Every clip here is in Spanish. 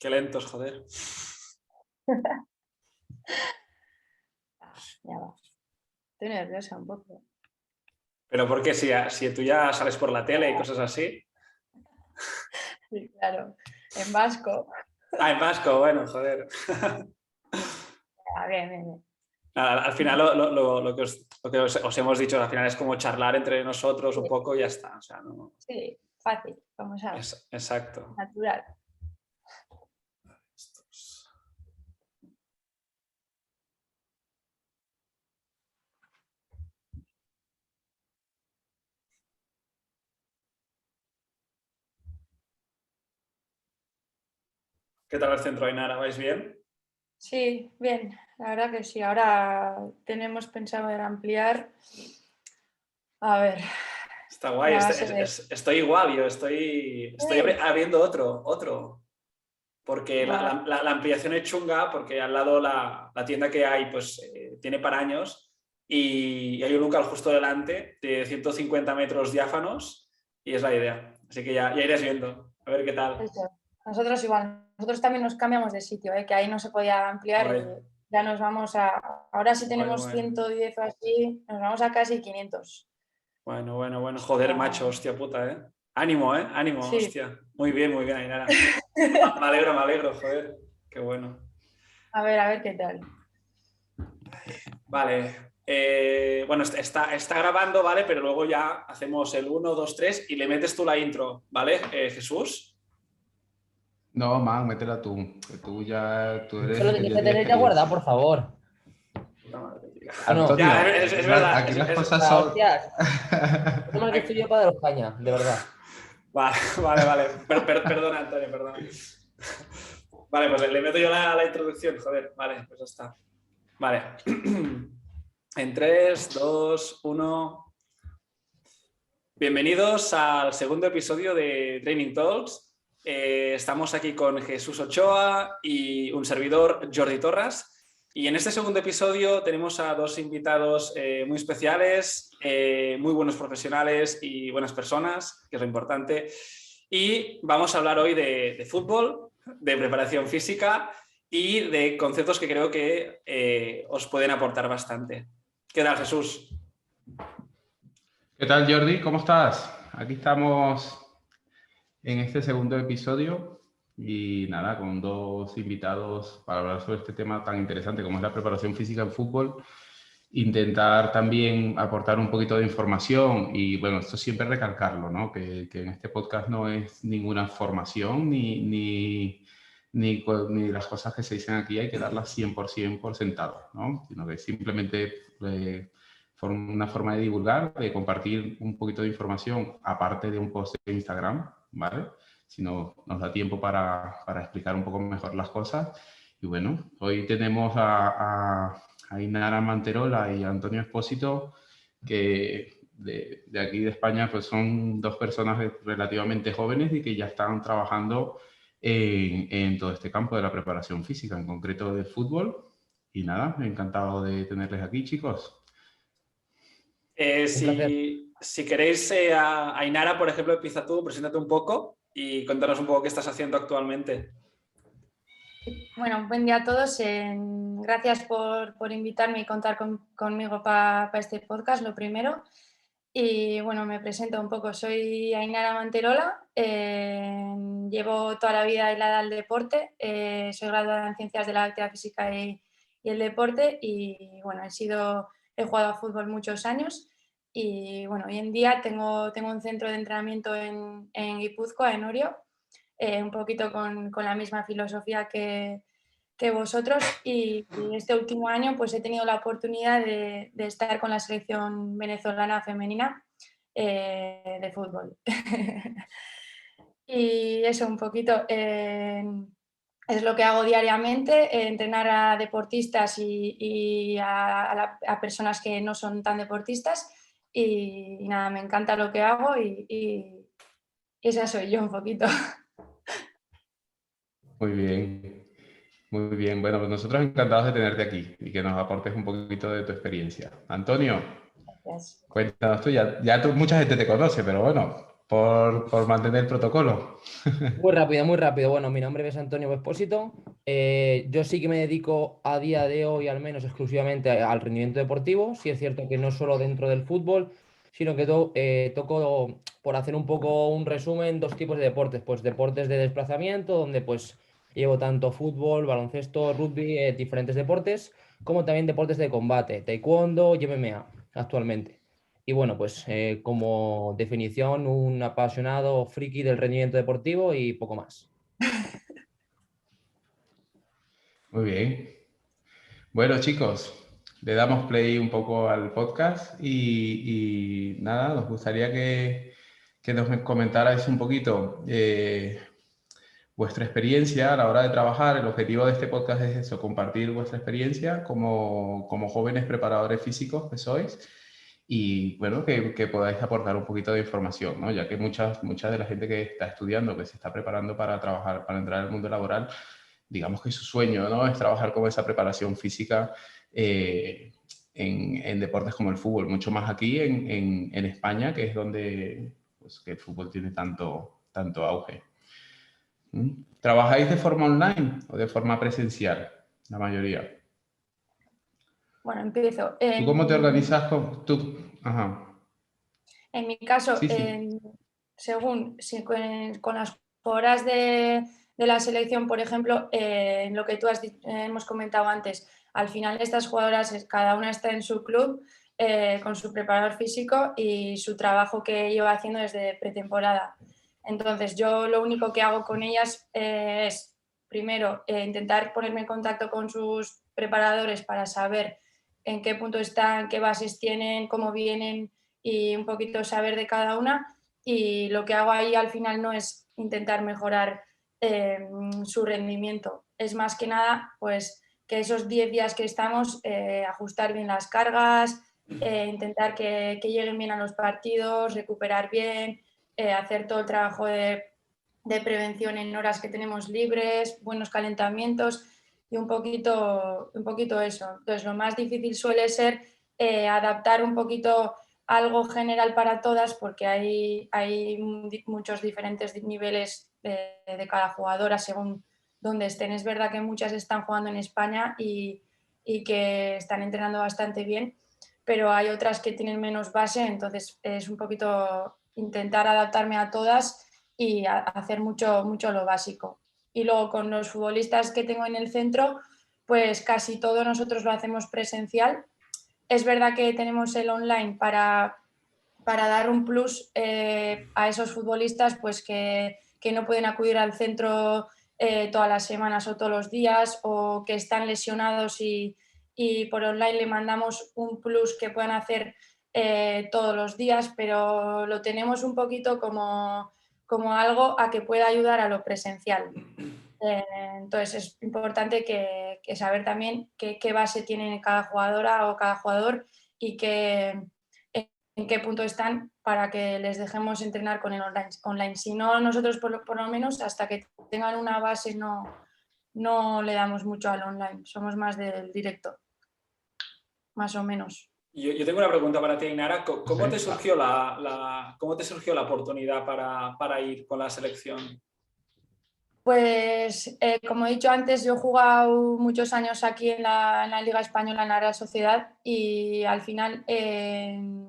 Qué lentos, joder. Ya va. Estoy nerviosa un poco. Pero ¿por qué? Si tú ya sales por la tele y cosas así. Sí, claro. En vasco. Ah, en vasco, bueno, joder. Bien, bien, bien. Nada, al final lo que os hemos dicho, al final es como charlar entre nosotros un poco y ya está. O sea, no... Sí, fácil, como sabes. Exacto. Natural. ¿Qué tal el centro, Ainara? ¿Vais bien? Sí, bien. La verdad que sí. Ahora tenemos pensado en ampliar. A ver, Está guay, la base de... estoy igual, yo estoy Sí. abriendo otro. Porque Guau. la ampliación es chunga, porque al lado la tienda que hay pues tiene para años y hay un local justo delante de 150 metros diáfanos y es la idea. Así que ya irás viendo, a ver qué tal. Eso. Nosotros igual. Nosotros también nos cambiamos de sitio, que ahí no se podía ampliar y Guay, ya nos vamos a... Ahora sí guay, tenemos guay. 110 o así, nos vamos a casi 500. Bueno. Joder, macho, hostia puta, ¿eh? Ánimo, Sí. hostia. Muy bien, Ainara. Me alegro, joder. Qué bueno. A ver qué tal. Vale. Bueno, está grabando, ¿vale? Pero luego ya hacemos el 1, 2, 3 y le metes tú la intro, ¿vale, Jesús? No, man, métela tú. Que tú eres Solo el que tienes ya que tiene tener ya guardado, experiencia. por favor. Puta madre, tío. Ah, no. Antonio, Ya, es verdad. aquí las cosas Ah, son... hostias. No mal que estoy yo para daros caña, de verdad. Vale. Perdona, Antonio, perdona. Vale, pues le meto yo la introducción, joder. Vale, pues ya está. Vale. En 3, 2, 1... Bienvenidos al segundo episodio de Training Talks. Estamos aquí con Jesús Ochoa y un servidor, Jordi Torras. Y en este segundo episodio tenemos a dos invitados muy especiales, muy buenos profesionales y buenas personas, que es lo importante. Y vamos a hablar hoy de fútbol, de preparación física y de conceptos que creo que os pueden aportar bastante. ¿Qué tal, Jesús? ¿Qué tal, Jordi? ¿Cómo estás? Aquí estamos en este segundo episodio y nada, con dos invitados para hablar sobre este tema tan interesante como es la preparación física en fútbol. Intentar también aportar un poquito de información y bueno, esto siempre recalcarlo, ¿no? Que en este podcast no es ninguna formación ni las cosas que se dicen aquí hay que darlas 100% por sentado, ¿no? Sino que simplemente una forma de divulgar, de compartir un poquito de información aparte de un post de Instagram, ¿vale? Si no nos da tiempo para explicar un poco mejor las cosas. Y bueno, hoy tenemos a Ainara Manterola y Antonio Espósito, que de aquí de España pues son dos personas relativamente jóvenes y que ya están trabajando en todo este campo de la preparación física, en concreto del fútbol. Y nada, encantado de tenerles aquí, chicos. Un placer. Si queréis, a Ainara, por ejemplo, empieza tú, preséntate un poco y cuéntanos un poco qué estás haciendo actualmente. Bueno, buen día a todos. Gracias por invitarme y contar conmigo para este podcast, lo primero. Y bueno, me presento un poco. Soy Ainara Manterola. Llevo toda la vida hilada al deporte. Soy graduada en Ciencias de la Actividad Física y el Deporte. Y bueno, he jugado a fútbol muchos años. Y bueno, hoy en día tengo un centro de entrenamiento en Guipúzcoa, en Orio. Un poquito con la misma filosofía que vosotros y este último año pues he tenido la oportunidad de estar con la selección venezolana femenina de fútbol. Y eso un poquito es lo que hago diariamente, entrenar a deportistas y a personas que no son tan deportistas y nada, me encanta lo que hago y esa soy yo un poquito. Muy bien, muy bien. Bueno, pues nosotros encantados de tenerte aquí y que nos aportes un poquito de tu experiencia. Antonio, Gracias. cuéntanos tú, mucha gente te conoce, pero bueno, por mantener el protocolo. Muy rápido, muy rápido. Bueno, mi nombre es Antonio Espósito. Yo sí que me dedico a día de hoy, al menos exclusivamente al rendimiento deportivo. Sí es cierto que no solo dentro del fútbol, sino que toco, por hacer un poco un resumen, dos tipos de deportes. Pues deportes de desplazamiento, donde pues llevo tanto fútbol, baloncesto, rugby, diferentes deportes, como también deportes de combate, taekwondo y MMA actualmente. Y bueno, pues como definición, un apasionado friki del rendimiento deportivo y poco más. Muy bien. Bueno, chicos, le damos play un poco al podcast y nada, nos gustaría que nos comentarais un poquito vuestra experiencia a la hora de trabajar. El objetivo de este podcast es eso, compartir vuestra experiencia como jóvenes preparadores físicos que sois y bueno, que podáis aportar un poquito de información, ¿no? Ya que mucha de la gente que está estudiando, que se está preparando para trabajar, para entrar al mundo laboral, digamos que su sueño, ¿no? Es trabajar con esa preparación física en deportes como el fútbol, mucho más aquí en España, que es donde pues, que el fútbol tiene tanto auge. ¿Mm? ¿Trabajáis de forma online o de forma presencial? La mayoría. Bueno, empiezo. ¿Tú cómo te organizas con tú? Ajá. En mi caso, Sí, sí. según si con las horas de la selección, por ejemplo, en lo que hemos comentado antes, al final estas jugadoras, cada una está en su club con su preparador físico y su trabajo que lleva haciendo desde pretemporada. Entonces, yo lo único que hago con ellas es, primero, intentar ponerme en contacto con sus preparadores para saber en qué punto están, qué bases tienen, cómo vienen y un poquito saber de cada una. Y lo que hago ahí al final no es intentar mejorar su rendimiento, es más que nada pues que esos 10 días que estamos, ajustar bien las cargas, intentar que lleguen bien a los partidos, recuperar bien, hacer todo el trabajo de prevención en horas que tenemos libres, buenos calentamientos y un poquito eso. Entonces, lo más difícil suele ser adaptar un poquito algo general para todas porque hay muchos diferentes niveles de cada jugadora según donde estén. Es verdad que muchas están jugando en España y que están entrenando bastante bien, pero hay otras que tienen menos base, entonces es un poquito intentar adaptarme a todas y hacer mucho lo básico. Y luego con los futbolistas que tengo en el centro, pues casi todo nosotros lo hacemos presencial. Es verdad que tenemos el online para dar un plus a esos futbolistas pues que no pueden acudir al centro todas las semanas o todos los días o que están lesionados y por online le mandamos un plus que puedan hacer todos los días, pero lo tenemos un poquito como algo a que pueda ayudar a lo presencial. Entonces es importante que saber también qué base tiene cada jugadora o cada jugador y en qué punto están para que les dejemos entrenar con el online. Si no, nosotros por lo menos hasta que tengan una base no le damos mucho al online, somos más del directo, más o menos. Yo tengo una pregunta para ti, Ainara. ¿Cómo te Sí. surgió cómo te surgió la oportunidad para ir con la selección? Pues como he dicho antes, yo he jugado muchos años aquí en la Liga Española, en la Real Sociedad, y al final,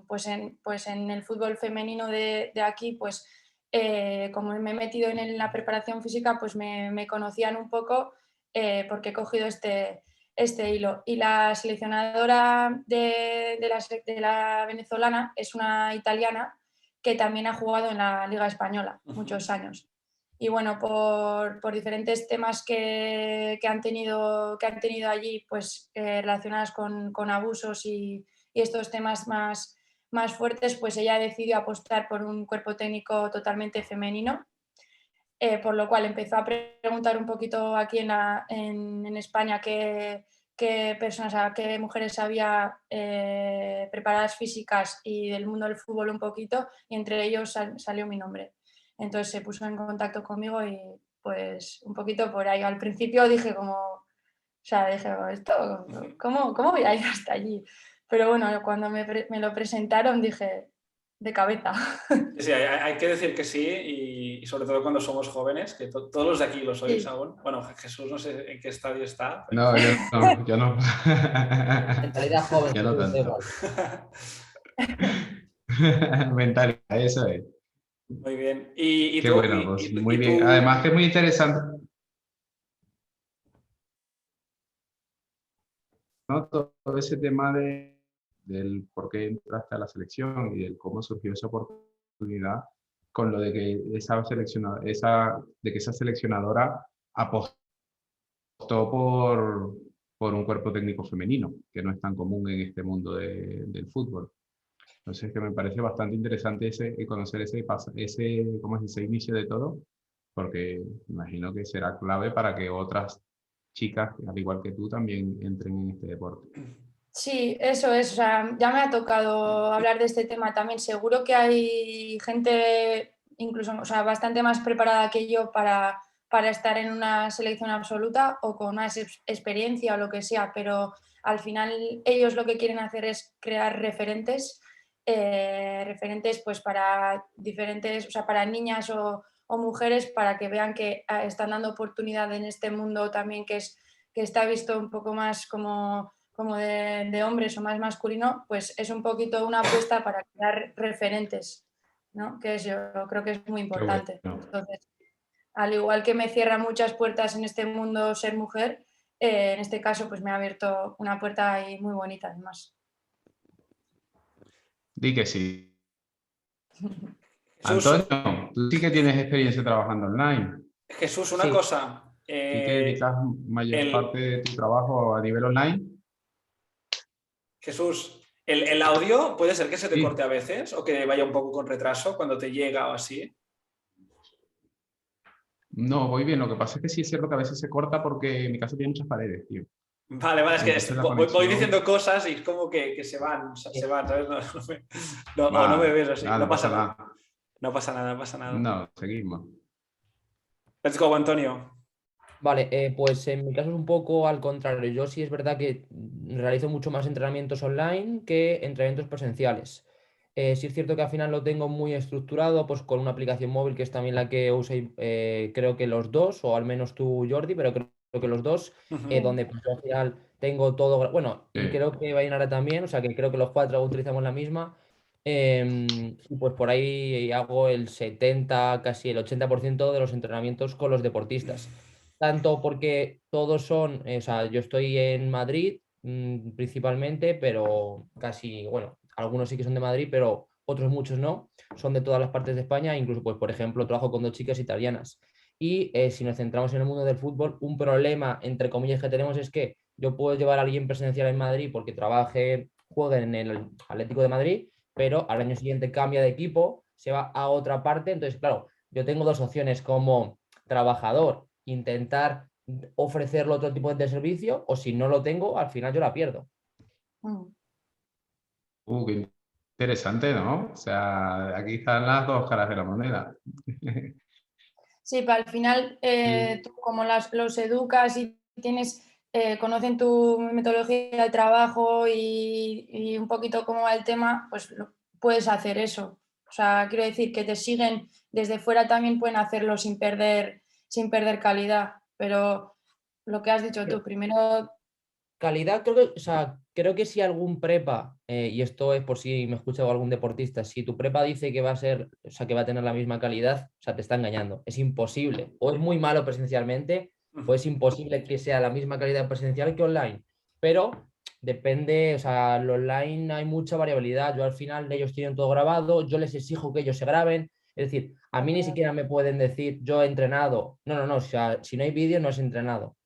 pues en el fútbol femenino de aquí, pues como me he metido en la preparación física, pues me conocían un poco porque he cogido este hilo. Y la seleccionadora de la venezolana es una italiana que también ha jugado en la Liga Española muchos años. Y bueno, por diferentes temas que han tenido allí, pues relacionados con abusos y estos temas más fuertes, pues ella decidió apostar por un cuerpo técnico totalmente femenino, por lo cual empezó a preguntar un poquito aquí en España qué personas, qué mujeres había preparadas físicas y del mundo del fútbol un poquito, y entre ellos salió mi nombre. Entonces se puso en contacto conmigo y pues un poquito por ahí. Al principio dije como, dije, ¿esto cómo voy a ir hasta allí? Pero bueno, cuando me lo presentaron dije, de cabeza. Sí, hay que decir que sí y sobre todo cuando somos jóvenes, que todos los de aquí lo sois Sí. aún. Bueno, Jesús no sé en qué estadio está. Pero... No, yo no. Mentalidad joven, Yo no Jesús, da tanto. igual. Mentalidad, eso es. Muy bien. Y Qué tú, bueno, pues muy y bien. tú... Además que es muy interesante, ¿no? Todo ese tema del por qué entraste a la selección y del cómo surgió esa oportunidad con lo de que esa seleccionadora apostó por un cuerpo técnico femenino, que no es tan común en este mundo del fútbol. Entonces, que me parece bastante interesante conocer ¿cómo es ese inicio de todo? Porque imagino que será clave para que otras chicas, al igual que tú, también entren en este deporte. Sí, eso es. O sea, ya me ha tocado hablar de este tema también. Seguro que hay gente incluso, o sea, bastante más preparada que yo para estar en una selección absoluta o con más experiencia o lo que sea, pero al final ellos lo que quieren hacer es crear referentes pues para diferentes, o sea, para niñas o mujeres para que vean que están dando oportunidad en este mundo también que está visto un poco más como de hombres o más masculino, pues es un poquito una apuesta para crear referentes, ¿no? Que yo creo que es muy Qué bueno. importante. Entonces, al igual que me cierra muchas puertas en este mundo ser mujer, en este caso pues me ha abierto una puerta ahí muy bonita además. Di que sí. Jesús, Antonio, tú sí que tienes experiencia trabajando online. Jesús, una Sí, cosa. Sí que dedicas mayor parte El, de tu trabajo a nivel online. Jesús, el audio puede ser que se te corte Sí. a veces o que vaya un poco con retraso cuando te llega o así. No, voy bien. Lo que pasa es que sí es cierto que a veces se corta porque mi casa tiene muchas paredes, tío. Vale, vale, es Y que entonces la voy conexión... diciendo cosas y es como que se van, ¿sabes? O no me Va, ves así, no no pasa pasa nada. nada. No pasa nada, no pasa nada. No, seguimos. Let's go, Antonio. vale, pues en mi caso es un poco al contrario. Yo sí es verdad que realizo mucho más entrenamientos online que entrenamientos presenciales. Sí es cierto que al final lo tengo muy estructurado, pues con una aplicación móvil que es también la que usé, creo que los dos, o al menos tú, Jordi, pero creo que los dos, Ujú. donde pues, yo al final tengo todo, bueno, y Sí. creo que Vainara también, o sea que creo que los cuatro utilizamos la misma. Y pues por ahí hago el 70, casi el 80% de los entrenamientos con los deportistas. Tanto porque todos son, o sea, yo estoy en Madrid principalmente, pero casi, bueno, algunos sí que son de Madrid, pero otros muchos no, son de todas las partes de España, incluso, pues, por ejemplo, trabajo con dos chicas italianas. Y si nos centramos en el mundo del fútbol, un problema, entre comillas, que tenemos es que yo puedo llevar a alguien presencial en Madrid porque juegue en el Atlético de Madrid, pero al año siguiente cambia de equipo, se va a otra parte. Entonces, claro, yo tengo dos opciones como trabajador, intentar ofrecerle otro tipo de servicio, o si no lo tengo, al final yo la pierdo. Mm. Qué interesante, ¿no? O sea, aquí están las dos caras de la moneda. Sí, pero al final Y, tú como los educas y conocen tu metodología de trabajo y un poquito cómo va el tema, pues puedes hacer eso. O sea, quiero decir que te siguen desde fuera también pueden hacerlo sin perder calidad. Pero lo que has dicho tú, primero, Calidad, creo que, o sea, creo que si algún prepa, y esto es por si me escucha algún deportista, si tu prepa dice que va a ser, o sea, que va a tener la misma calidad, o sea, te está engañando. Es imposible. O es muy malo presencialmente, o es imposible que sea la misma calidad presencial que online. Pero depende, o sea, lo online hay mucha variabilidad. Yo al final ellos tienen todo grabado, yo les exijo que ellos se graben. Es decir, a mí ni siquiera me pueden decir yo he entrenado. No, no, no, o sea, si no hay vídeo no es entrenado.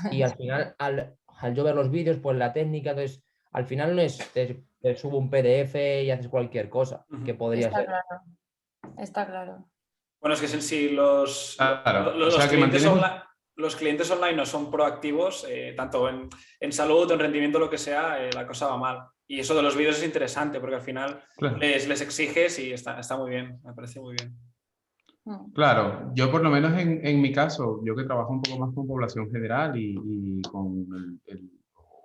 Y al final, al yo ver los vídeos, pues la técnica, entonces, al final no es, te subo un PDF y haces cualquier cosa, que podría está ser. claro, está claro. Bueno, es que si claro, o sea, que mantienes los clientes online no son proactivos, tanto en salud o en rendimiento, lo que sea, la cosa va mal. Y eso de los vídeos es interesante porque al final Claro. les exiges y está muy bien, me parece muy bien. Claro, yo por lo menos en mi caso, yo que trabajo un poco más con población general y con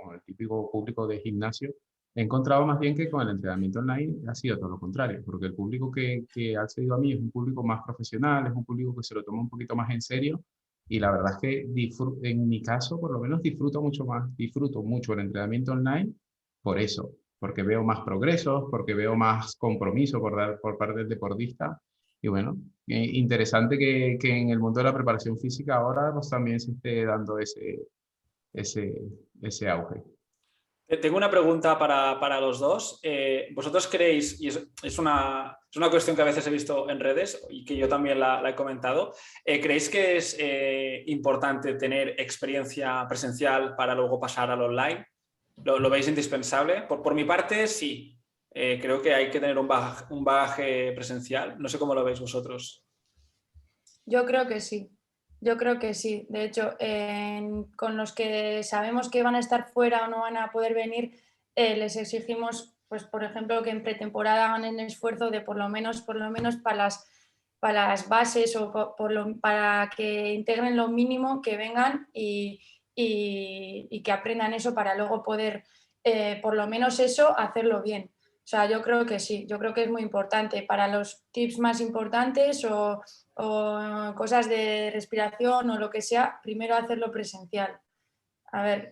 con el típico público de gimnasio, he encontrado más bien que con el entrenamiento online ha sido todo lo contrario, porque el público que ha accedido a mí es un público más profesional, es un público que se lo toma un poquito más en serio y la verdad es que en mi caso por lo menos disfruto mucho el entrenamiento online por eso, porque veo más progresos, porque veo más compromiso por parte del deportista y bueno, interesante que en el mundo de la preparación física ahora pues también se esté dando ese, ese auge. Tengo una pregunta para los dos. ¿Vosotros creéis, y es una cuestión que a veces he visto en redes y que yo también la he comentado, ¿creéis que es importante tener experiencia presencial para luego pasar al online? ¿Lo veis indispensable? Por mi parte, sí. Creo que hay que tener un bagaje presencial. No sé cómo lo veis vosotros. Yo creo que sí. Yo creo que sí. De hecho, con los que sabemos que van a estar fuera o no van a poder venir, les exigimos, pues, por ejemplo, que en pretemporada hagan el esfuerzo de por lo menos para las bases o para que integren lo mínimo, que vengan y que aprendan eso para luego poder, por lo menos eso, hacerlo bien. O sea, yo creo que sí, yo creo que es muy importante para los tips más importantes o cosas de respiración o lo que sea, primero hacerlo presencial. A ver,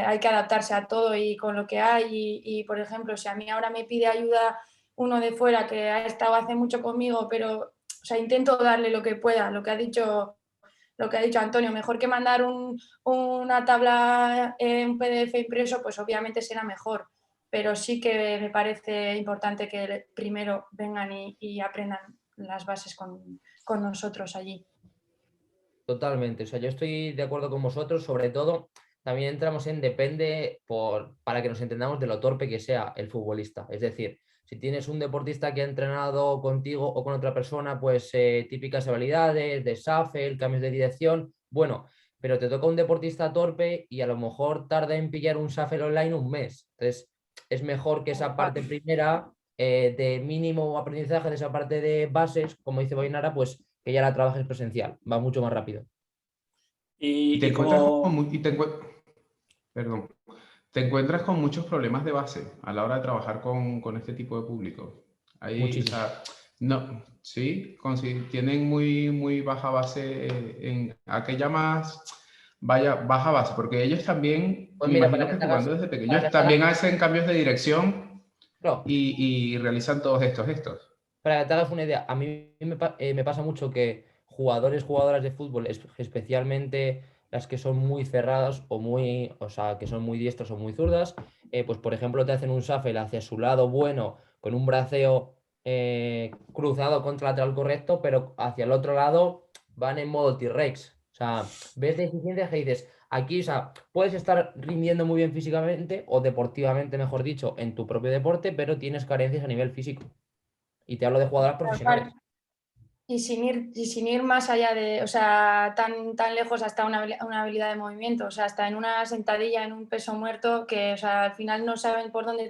hay que adaptarse a todo y con lo que hay y, por ejemplo, si a mí ahora me pide ayuda uno de fuera que ha estado hace mucho conmigo, pero o sea, intento darle lo que pueda, lo que ha dicho Antonio, mejor que mandar una tabla, un PDF impreso, pues obviamente será mejor, pero sí que me parece importante que primero vengan y aprendan las bases con nosotros allí. Totalmente, o sea, yo estoy de acuerdo con vosotros, sobre todo también entramos en depende para que nos entendamos de lo torpe que sea el futbolista. Es decir, si tienes un deportista que ha entrenado contigo o con otra persona, pues típicas habilidades de shuffle, cambios de dirección, bueno, pero te toca un deportista torpe y a lo mejor tarda en pillar un shuffle online un mes. Entonces, es mejor que esa parte primera de mínimo aprendizaje, de esa parte de bases, como dice Boinara, pues que ya la trabajes presencial, va mucho más rápido. Y te Y encuentras como... perdón, te encuentras con muchos problemas de base a la hora de trabajar con este tipo de público. Ahí, o Muchísimo. sea, no, sí, tienen muy baja base en aquella más baja base, porque ellos también, Pues me mira, imagino que jugando desde para que pequeños te hagas, también hacen cambios de dirección claro, y realizan todos estos gestos. para que te hagas una idea, a mí me pasa mucho que jugadoras de fútbol, especialmente las que son muy cerradas o sea, que son muy diestras o muy zurdas, pues por ejemplo te hacen un shuffle hacia su lado bueno con un braceo cruzado contra lateral correcto, pero hacia el otro lado van en modo T-Rex. O sea, ves deficiencias que dices, aquí, o sea, puedes estar rindiendo muy bien físicamente o deportivamente, mejor dicho, en tu propio deporte, pero tienes carencias a nivel físico. Y te hablo de jugadoras profesionales. Y sin ir más allá de, o sea, tan lejos hasta una habilidad de movimiento, o sea, hasta en una sentadilla, en un peso muerto, que, o sea, al final no saben por dónde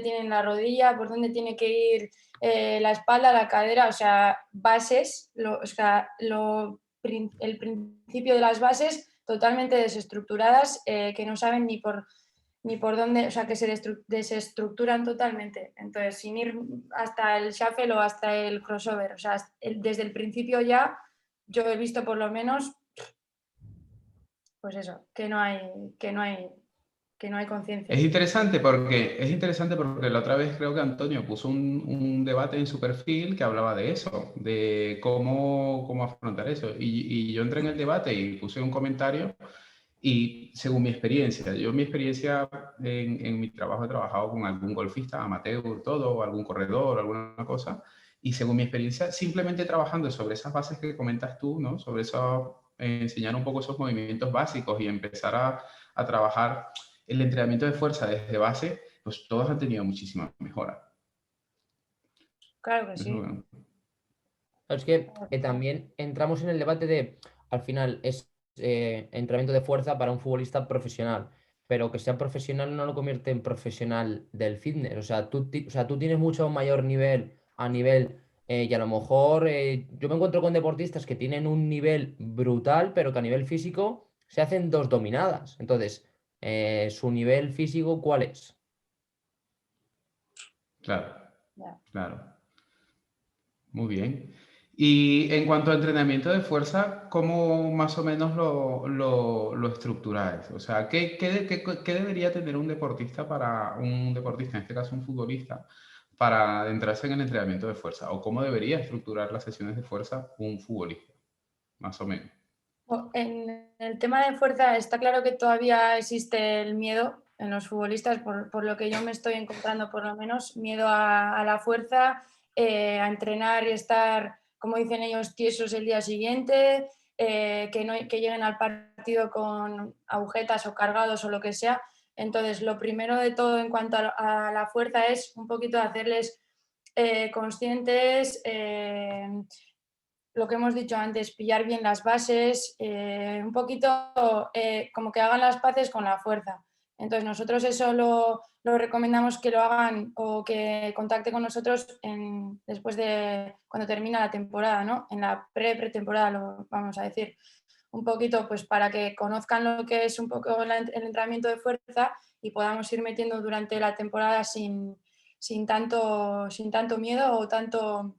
tienen la rodilla, por dónde tiene que ir la espalda, la cadera, o sea, bases, o sea, el principio de las bases totalmente desestructuradas, que no saben ni por dónde, o sea, que se desestructuran totalmente. Entonces, sin ir hasta el shuffle o hasta el crossover, o sea, desde el principio ya yo he visto por lo menos, pues eso, que no hay conciencia. Es interesante porque la otra vez creo que Antonio puso un debate en su perfil que hablaba de eso, de cómo afrontar eso. Y yo entré en el debate y puse un comentario y según mi experiencia, en mi trabajo he trabajado con algún golfista amateur, todo, o algún corredor, alguna cosa, y según mi experiencia, simplemente trabajando sobre esas bases que comentas tú, ¿no? Sobre eso, enseñar un poco esos movimientos básicos y empezar a trabajar el entrenamiento de fuerza desde base, pues todos han tenido muchísima mejora. Claro que Eso, sí. bueno. Es que también entramos en el debate de, al final, es entrenamiento de fuerza para un futbolista profesional, pero que sea profesional no lo convierte en profesional del fitness. O sea, tú tienes mucho mayor nivel a nivel, y a lo mejor yo me encuentro con deportistas que tienen un nivel brutal, pero que a nivel físico se hacen dos dominadas. Entonces, ¿su nivel físico cuál es? Claro, Ya. claro. Muy bien. Y en cuanto a entrenamiento de fuerza, ¿cómo más o menos lo estructuráis? O sea, ¿qué debería tener un deportista en este caso un futbolista, para adentrarse en el entrenamiento de fuerza? ¿O cómo debería estructurar las sesiones de fuerza un futbolista, más o menos? En el tema de fuerza está claro que todavía existe el miedo en los futbolistas, por lo que yo me estoy encontrando por lo menos, miedo a la fuerza, a entrenar y estar, como dicen ellos, tiesos el día siguiente, que lleguen al partido con agujetas o cargados o lo que sea. Entonces, lo primero de todo en cuanto a la fuerza es un poquito hacerles conscientes, lo que hemos dicho antes, pillar bien las bases, un poquito como que hagan las paces con la fuerza. Entonces nosotros eso lo recomendamos que lo hagan o que contacte con nosotros después de cuando termina la temporada, ¿no? En la pretemporada, lo vamos a decir. Un poquito pues para que conozcan lo que es un poco el entrenamiento de fuerza y podamos ir metiendo durante la temporada sin tanto miedo o tanto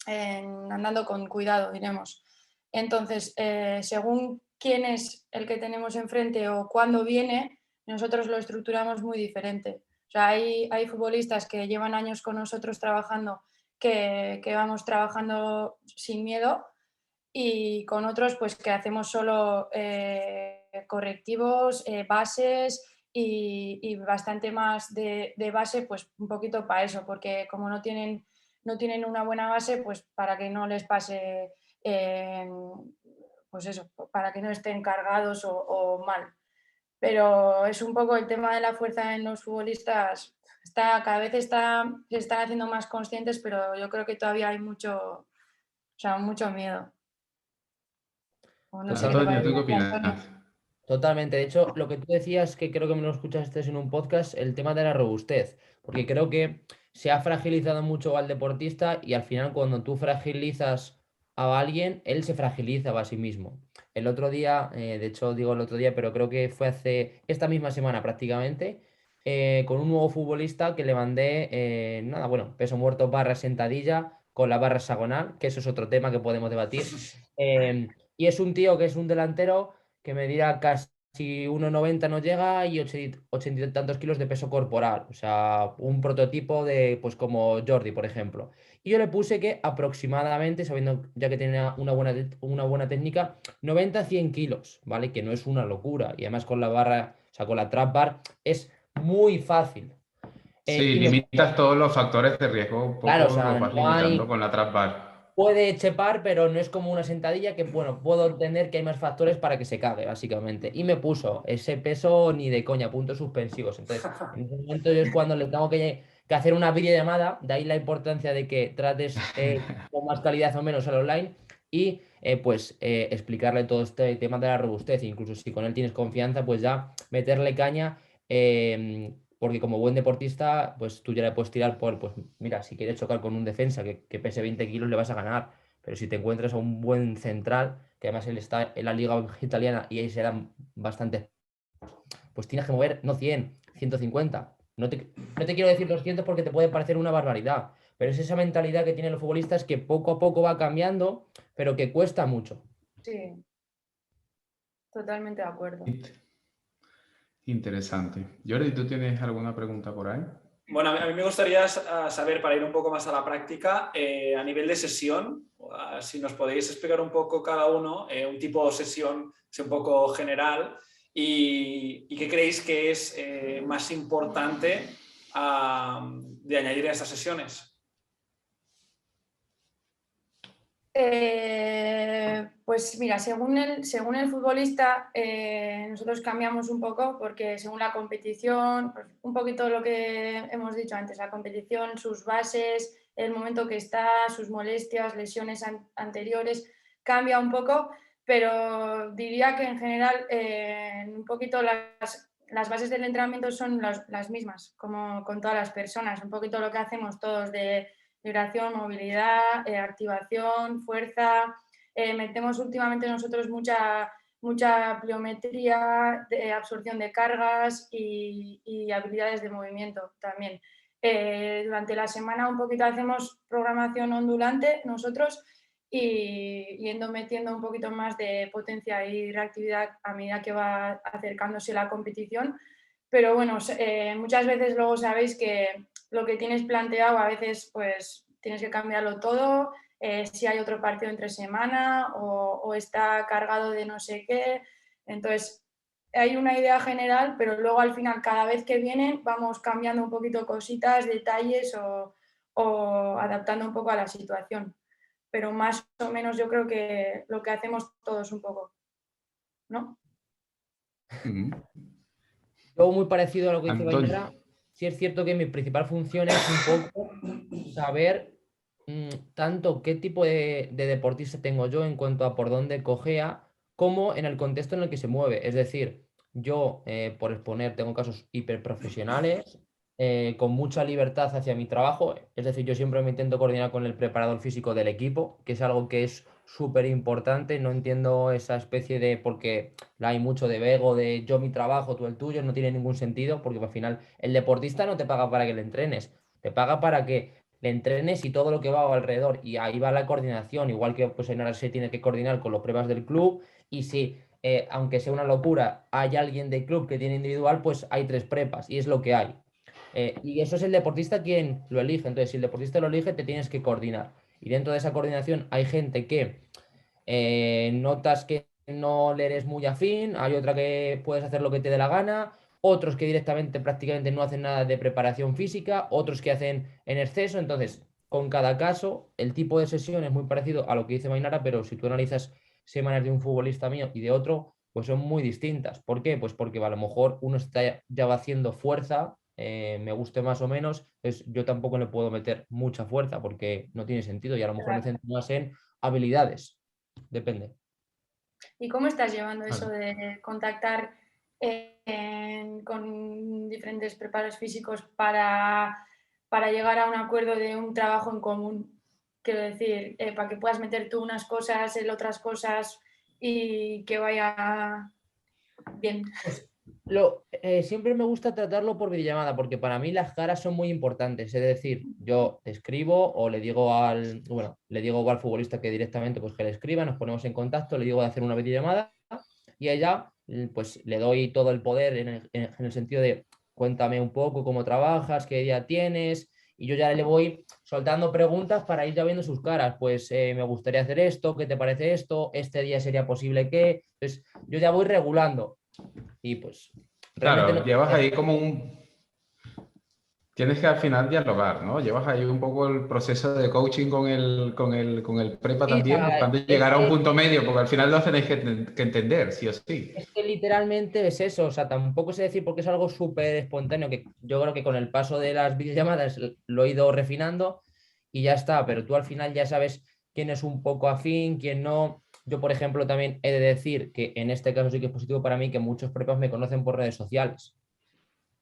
andando con cuidado, diremos. Entonces, según quién es el que tenemos enfrente o cuándo viene, nosotros lo estructuramos muy diferente. O sea, hay futbolistas que llevan años con nosotros trabajando, que vamos trabajando sin miedo, y con otros pues que hacemos solo correctivos, bases y bastante más de base, pues un poquito para eso, porque como no tienen una buena base, pues para que no les pase, pues eso, para que no estén cargados o mal. Pero es un poco el tema de la fuerza en los futbolistas, cada vez se están haciendo más conscientes, pero yo creo que todavía hay mucho miedo. O no sé qué te Antonio, ¿tú parece qué a ti, Antonio. opinas? Totalmente. De hecho, lo que tú decías, que creo que me lo escuchaste en un podcast, el tema de la robustez, porque creo que se ha fragilizado mucho al deportista y al final cuando tú fragilizas a alguien, él se fragiliza a sí mismo. El otro día, de hecho digo el otro día, pero creo que fue hace esta misma semana prácticamente, con un nuevo futbolista que le mandé, nada, bueno, peso muerto barra sentadilla con la barra hexagonal, que eso es otro tema que podemos debatir. Y es un tío que es un delantero que me dirá casi 1,90 no llega y 80 y tantos kilos de peso corporal. O sea, un prototipo de, pues como Jordi, por ejemplo. Y yo le puse que aproximadamente, sabiendo ya que tenía una buena técnica, 90 a 100 kilos, ¿vale? Que no es una locura. Y además con la barra, o sea, con la trap bar, es muy fácil. Sí, Y me limitas puso, todos los factores de riesgo, un claro, o poco sea, los vas no limitando hay. con la trap bar. Puede chepar, pero no es como una sentadilla que, bueno, puedo entender que hay más factores para que se cague, básicamente. Y me puso ese peso ni de coña, puntos suspensivos. Entonces, en ese momento yo es cuando le tengo que hacer una videollamada, de ahí la importancia de que trates con más calidad o menos al online y explicarle todo este tema de la robustez. Incluso si con él tienes confianza, pues ya meterle caña. Porque como buen deportista, pues tú ya le puedes tirar pues mira, si quieres chocar con un defensa que pese 20 kilos, le vas a ganar. Pero si te encuentras a un buen central, que además él está en la liga italiana y ahí serán bastantes, pues tienes que mover, no 100, 150. No te quiero decir 200 porque te puede parecer una barbaridad, pero es esa mentalidad que tienen los futbolistas que poco a poco va cambiando, pero que cuesta mucho. Sí, totalmente de acuerdo. Interesante. Jordi, ¿tú tienes alguna pregunta por ahí? Bueno, a mí me gustaría saber, para ir un poco más a la práctica, a nivel de sesión, si nos podéis explicar un poco cada uno, un tipo de sesión, un poco general, y qué creéis que es más importante de añadir a estas sesiones. Pues mira, según el futbolista, nosotros cambiamos un poco porque según la competición, pues un poquito lo que hemos dicho antes, la competición, sus bases, el momento que está, sus molestias, lesiones anteriores, cambia un poco, pero diría que en general un poquito las bases del entrenamiento son las mismas, como con todas las personas, un poquito lo que hacemos todos de vibración, movilidad, activación, fuerza. Metemos últimamente nosotros mucha pliometría, absorción de cargas y habilidades de movimiento también. Durante la semana un poquito hacemos programación ondulante nosotros y yendo metiendo un poquito más de potencia y reactividad a medida que va acercándose la competición. Pero bueno, muchas veces luego sabéis que lo que tienes planteado a veces pues tienes que cambiarlo todo, si hay otro partido entre semana o está cargado de no sé qué. Entonces, hay una idea general, pero luego al final cada vez que vienen vamos cambiando un poquito cositas, detalles o adaptando un poco a la situación. Pero más o menos yo creo que lo que hacemos todos un poco, ¿no? Yo muy parecido a lo que dice Antonio. Bainara, sí es cierto que mi principal función es un poco saber tanto qué tipo de deportista tengo yo en cuanto a por dónde cojea, como en el contexto en el que se mueve. Es decir, yo, por exponer, tengo casos hiperprofesionales, con mucha libertad hacia mi trabajo. Es decir, yo siempre me intento coordinar con el preparador físico del equipo, que es algo que es súper importante. No entiendo esa especie de, porque hay mucho de ego, de yo mi trabajo, tú el tuyo, no tiene ningún sentido, porque al final el deportista no te paga para que le entrenes, te paga para que le entrenes y todo lo que va alrededor. Y ahí va la coordinación, igual que pues en ahora se tiene que coordinar con los pruebas del club. Y si, aunque sea una locura, hay alguien del club que tiene individual, pues hay 3 prepas y es lo que hay. Y eso es el deportista quien lo elige. Entonces, si el deportista lo elige, te tienes que coordinar. Y dentro de esa coordinación hay gente que notas que no le eres muy afín, hay otra que puedes hacer lo que te dé la gana, otros que directamente prácticamente no hacen nada de preparación física, otros que hacen en exceso. Entonces, con cada caso, el tipo de sesión es muy parecido a lo que dice Mainara, pero si tú analizas semanas de un futbolista mío y de otro, pues son muy distintas. ¿Por qué? Pues porque a lo mejor uno está ya va haciendo fuerza, me guste más o menos, pues yo tampoco le puedo meter mucha fuerza porque no tiene sentido y a lo mejor me centro más en habilidades. Depende. ¿Y cómo estás llevando eso Vale. de contactar con diferentes preparadores físicos para llegar a un acuerdo de un trabajo en común? Quiero decir, para que puedas meter tú unas cosas, él otras cosas y que vaya bien. Pues siempre me gusta tratarlo por videollamada porque para mí las caras son muy importantes. Es decir, yo te escribo o le digo al futbolista que directamente pues que le escriba, nos ponemos en contacto, le digo de hacer una videollamada y a ella pues le doy todo el poder en el sentido de cuéntame un poco cómo trabajas, qué día tienes y yo ya le voy soltando preguntas para ir ya viendo sus caras. Pues me gustaría hacer esto, ¿qué te parece esto? Este día sería posible que... Entonces yo ya voy regulando. Y pues realmente no. Claro, llevas ahí como un... Tienes que al final dialogar, ¿no? Llevas ahí un poco el proceso de coaching con el prepa Sí, o también, sea, buscando llegar a un punto medio, porque al final lo tenéis que entender, sí o sí. es que literalmente es eso. O sea, tampoco sé decir porque es algo súper espontáneo que yo creo que con el paso de las videollamadas lo he ido refinando y ya está. Pero tú al final ya sabes quién es un poco afín, quién no. Yo, por ejemplo, también he de decir que en este caso sí que es positivo para mí que muchos prepas me conocen por redes sociales.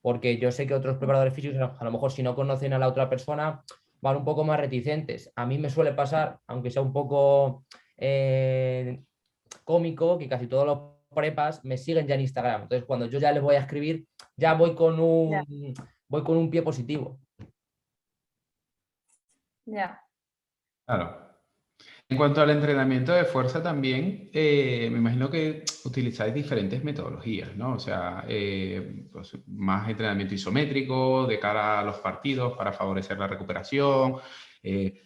Porque yo sé que otros preparadores físicos, a lo mejor si no conocen a la otra persona, van un poco más reticentes. A mí me suele pasar, aunque sea un poco cómico, que casi todos los prepas me siguen ya en Instagram. Entonces, cuando yo ya les voy a escribir, ya Ya, voy con un pie positivo. ya. Claro. En cuanto al entrenamiento de fuerza también, me imagino que utilizáis diferentes metodologías, ¿no? O sea, pues más entrenamiento isométrico de cara a los partidos para favorecer la recuperación.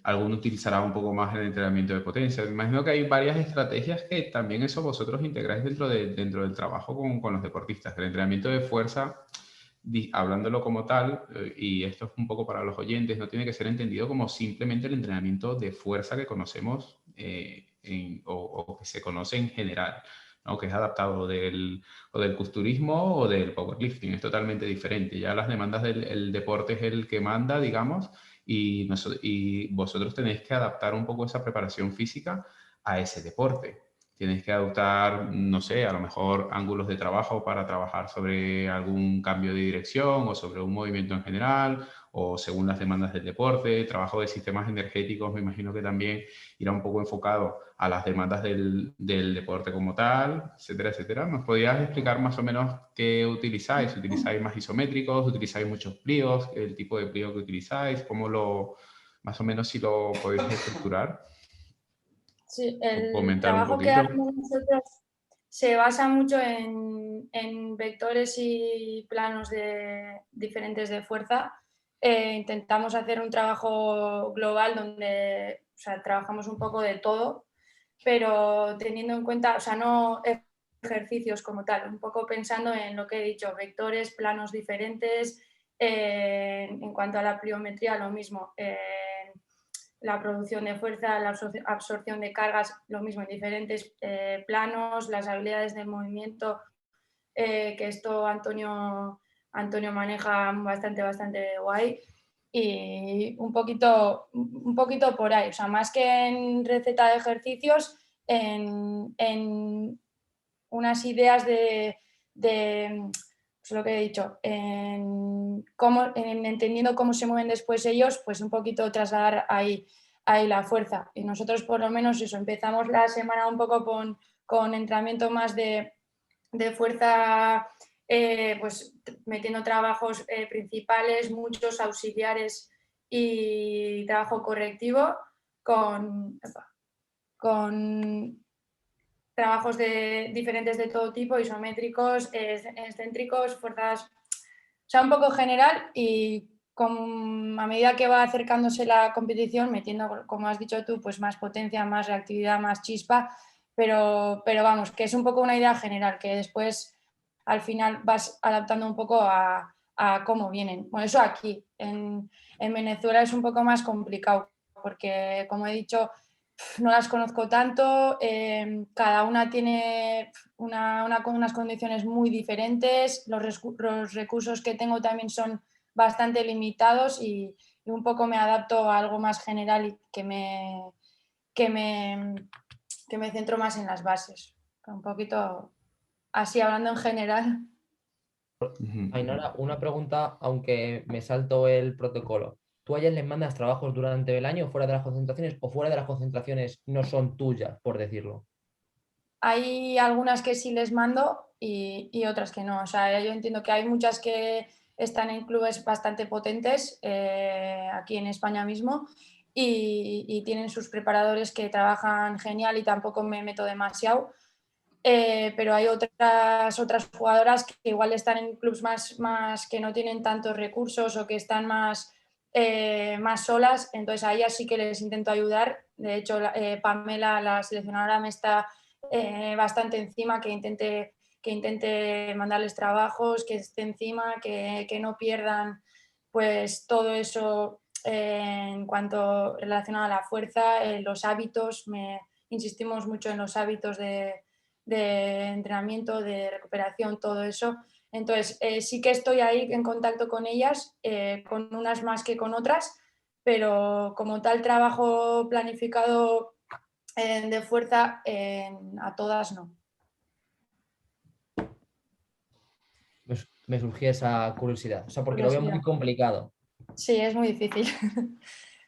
Alguno utilizará un poco más el entrenamiento de potencia. Me imagino que hay varias estrategias que también eso vosotros integráis dentro del trabajo con los deportistas. El entrenamiento de fuerza hablándolo como tal, y esto es un poco para los oyentes, no tiene que ser entendido como simplemente el entrenamiento de fuerza que conocemos o que se conoce en general, ¿no? Que es adaptado del culturismo o del powerlifting, es totalmente diferente. Ya las demandas del deporte es el que manda, digamos, y vosotros tenéis que adaptar un poco esa preparación física a ese deporte. Tienes que adoptar, no sé, a lo mejor ángulos de trabajo para trabajar sobre algún cambio de dirección o sobre un movimiento en general, o según las demandas del deporte. Trabajo de sistemas energéticos, me imagino que también irá un poco enfocado a las demandas del deporte como tal, etcétera, etcétera. ¿Nos podrías explicar más o menos qué utilizáis? ¿Utilizáis más isométricos? ¿Utilizáis muchos pliegos? ¿El tipo de pliego que utilizáis? Más o menos si lo podéis estructurar? Sí, O el comentar un trabajo que poquito. hacemos nosotros se basa mucho en vectores y planos diferentes de fuerza. Intentamos hacer un trabajo global donde, o sea, trabajamos un poco de todo, pero teniendo en cuenta, o sea, no ejercicios como tal, un poco pensando en lo que he dicho, vectores, planos diferentes. En cuanto a la pliometría, lo mismo. La producción de fuerza, la absorción de cargas, lo mismo en diferentes planos, las habilidades del movimiento, que esto Antonio maneja bastante guay. Y un poquito por ahí, o sea, más que en receta de ejercicios, en unas ideas de pues lo que he dicho, en entendiendo cómo se mueven después ellos, pues un poquito trasladar ahí la fuerza. Y nosotros por lo menos eso, empezamos la semana un poco con entrenamiento más de fuerza, pues metiendo trabajos principales, muchos auxiliares y trabajo correctivo con trabajos diferentes de todo tipo, isométricos, excéntricos, fuerzas, o sea, un poco general. Y a medida que va acercándose la competición, metiendo, como has dicho tú, pues más potencia, más reactividad, más chispa, pero vamos, que es un poco una idea general, que después al final vas adaptando un poco a cómo vienen. Bueno, eso aquí, en Venezuela es un poco más complicado, porque como he dicho, no las conozco tanto, cada una tiene unas condiciones muy diferentes, los recursos que tengo también son bastante limitados y un poco me adapto a algo más general y que me centro más en las bases. Un poquito así, hablando en general. Ainara, una pregunta, aunque me salto el protocolo. ¿Tú a ellas les mandas trabajos durante el año fuera de las concentraciones o fuera de las concentraciones no son tuyas, por decirlo? Hay algunas que sí les mando y otras que no. O sea, yo entiendo que hay muchas que están en clubes bastante potentes aquí en España mismo y tienen sus preparadores que trabajan genial y tampoco me meto demasiado. Pero hay otras jugadoras que igual están en clubes más que no tienen tantos recursos o que están más solas, entonces a ellas sí que les intento ayudar. De hecho, Pamela, la seleccionadora, me está bastante encima, que intente mandarles trabajos, que esté encima, que no pierdan pues todo eso en cuanto relacionado a la fuerza, los hábitos. Insistimos mucho en los hábitos de entrenamiento, de recuperación, todo eso. Entonces, sí que estoy ahí en contacto con ellas, con unas más que con otras, pero como tal trabajo planificado de fuerza, a todas no. Me surgía esa curiosidad, o sea, porque lo veo muy Curiosidad. complicado. Sí, es muy difícil.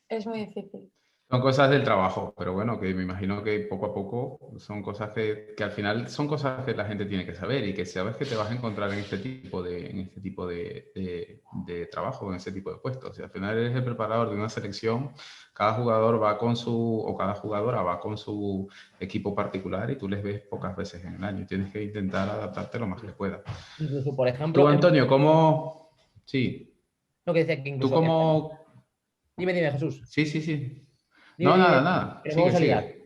Es muy difícil. Son cosas del trabajo, pero bueno, que me imagino que poco a poco son cosas que al final son cosas que la gente tiene que saber y que sabes que te vas a encontrar en este tipo de trabajo, en este tipo de puestos. Si al final eres el preparador de una selección, cada jugador va o cada jugadora va con su equipo particular y tú les ves pocas veces en el año. Tienes que intentar adaptarte lo más que puedas. Incluso, por Tú, ejemplo, Antonio, ¿cómo? Sí. lo que decía que ¿Tú incluso... cómo? Dime, Jesús. Sí, sí, sí. Dime, No, nada, dime, nada. que nos Sigue, vamos a liar. sigue.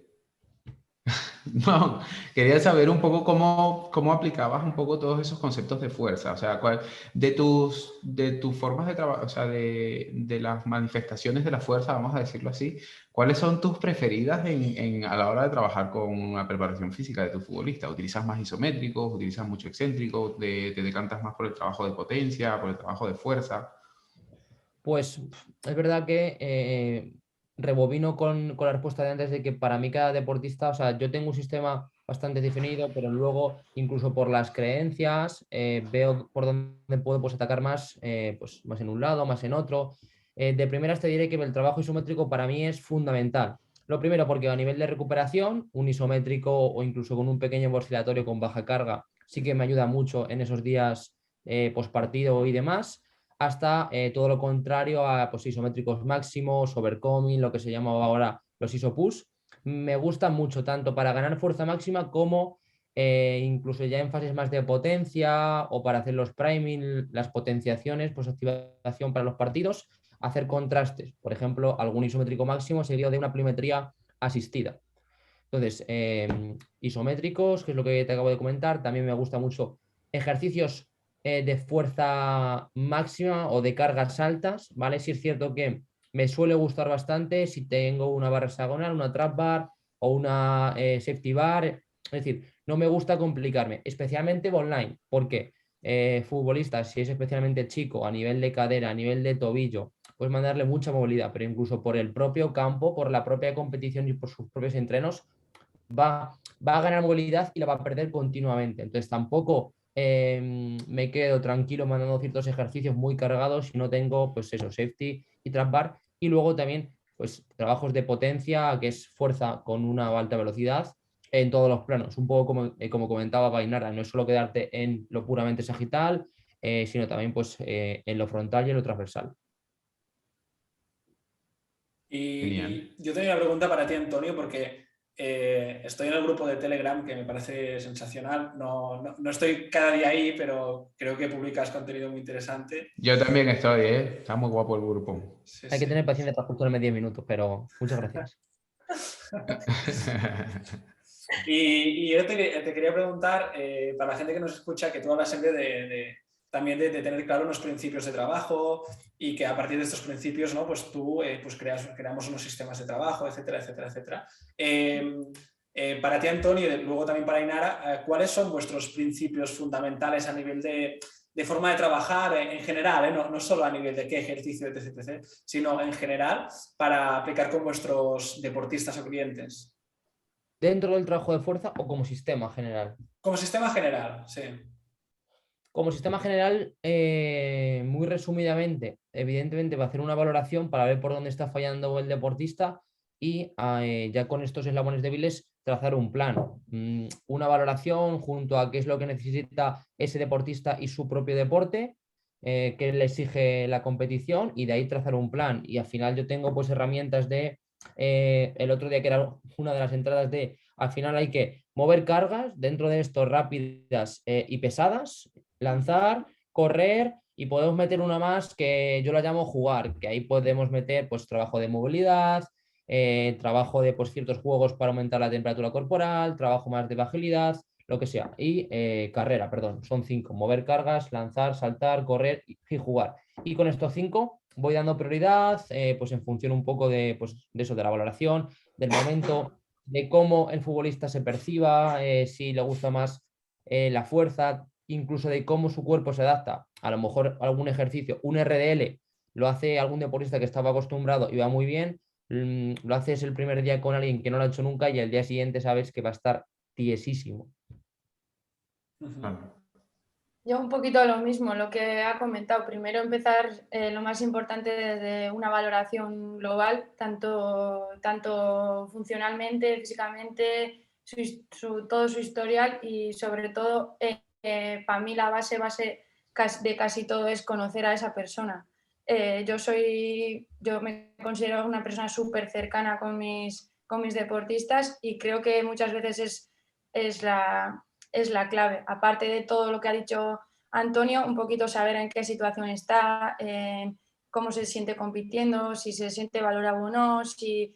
No, quería saber un poco cómo aplicabas un poco todos esos conceptos de fuerza, o sea, de tus formas de trabajo, o sea, de las manifestaciones de la fuerza, vamos a decirlo así, ¿cuáles son tus preferidas a la hora de trabajar con la preparación física de tu futbolista? ¿Utilizas más isométricos, utilizas mucho excéntrico, te decantas más por el trabajo de potencia, por el trabajo de fuerza? Pues es verdad que rebobino con la respuesta de antes de que para mí cada deportista, o sea, yo tengo un sistema bastante definido, pero luego incluso por las creencias veo por dónde puedo pues, atacar más, pues, más en un lado, más en otro. De primeras te diré que el trabajo isométrico para mí es fundamental. Lo primero porque a nivel de recuperación, un isométrico o incluso con un pequeño oscilatorio con baja carga sí que me ayuda mucho en esos días post partido y demás, hasta todo lo contrario a pues, isométricos máximos, overcoming, lo que se llama ahora los isopush. Me gustan mucho tanto para ganar fuerza máxima como incluso ya en fases más de potencia o para hacer los priming, las potenciaciones, pues activación para los partidos, hacer contrastes, por ejemplo, algún isométrico máximo seguido de una pliometría asistida. Entonces, isométricos, que es lo que te acabo de comentar, también me gusta mucho ejercicios de fuerza máxima o de cargas altas, ¿vale? Sí es cierto que me suele gustar bastante si tengo una barra hexagonal, una trap bar o una safety bar, es decir, no me gusta complicarme, especialmente online, porque futbolistas, si es especialmente chico, a nivel de cadera, a nivel de tobillo, pues mandarle mucha movilidad, pero incluso por el propio campo, por la propia competición y por sus propios entrenos, va a ganar movilidad y la va a perder continuamente. Entonces tampoco me quedo tranquilo mandando ciertos ejercicios muy cargados si no tengo, pues eso, safety y trap bar. Y luego también, pues trabajos de potencia, que es fuerza con una alta velocidad en todos los planos. Un poco como comentaba Gainara, no es solo quedarte en lo puramente sagital, sino también pues en lo frontal y en lo transversal. Genial. Y yo tenía una pregunta para ti, Antonio, porque estoy en el grupo de Telegram que me parece sensacional. No estoy cada día ahí, pero creo que publicas contenido muy interesante. Yo también estoy, ¿eh? Está muy guapo el grupo. Sí, Hay que sí. tener paciencia para escucharme 10 minutos, pero muchas gracias. Y yo te quería preguntar, para la gente que nos escucha, que tú hablas siempre también de tener claro unos principios de trabajo y que a partir de estos principios, ¿no? Pues tú pues creamos unos sistemas de trabajo, etcétera, etcétera, etcétera. Para ti, Antonio, y luego también para Ainara, ¿cuáles son vuestros principios fundamentales a nivel de forma de trabajar en general, no solo a nivel de qué ejercicio, etc., etc., sino en general para aplicar con vuestros deportistas o clientes? ¿Dentro del trabajo de fuerza o como sistema general? Como sistema general, sí. Como sistema general, muy resumidamente, evidentemente va a hacer una valoración para ver por dónde está fallando el deportista y ya con estos eslabones débiles trazar un plan. Una valoración junto a qué es lo que necesita ese deportista y su propio deporte, qué le exige la competición y de ahí trazar un plan. Y al final yo tengo pues herramientas el otro día que era una de las entradas al final hay que mover cargas dentro de esto rápidas y pesadas, lanzar, correr y podemos meter una más que yo la llamo jugar, que ahí podemos meter pues trabajo de movilidad, trabajo de pues, ciertos juegos para aumentar la temperatura corporal, trabajo más de agilidad, lo que sea. Y carrera, perdón, son 5, mover cargas, lanzar, saltar, correr y jugar. Y con estos 5 voy dando prioridad, pues en función un poco pues, de eso, de la valoración, del momento, de cómo el futbolista se perciba, si le gusta más la fuerza, incluso de cómo su cuerpo se adapta. A lo mejor algún ejercicio, un RDL, lo hace algún deportista que estaba acostumbrado y va muy bien, lo haces el primer día con alguien que no lo ha hecho nunca y el día siguiente sabes que va a estar tiesísimo. Yo un poquito lo mismo, lo que ha comentado. Primero empezar lo más importante desde una valoración global, tanto funcionalmente, físicamente, todo su historial y sobre todo, para mí la base de casi todo es conocer a esa persona. Yo me considero una persona súper cercana con mis deportistas y creo que muchas veces es la clave. Aparte de todo lo que ha dicho Antonio, un poquito saber en qué situación está, cómo se siente compitiendo, si se siente valorado o no, si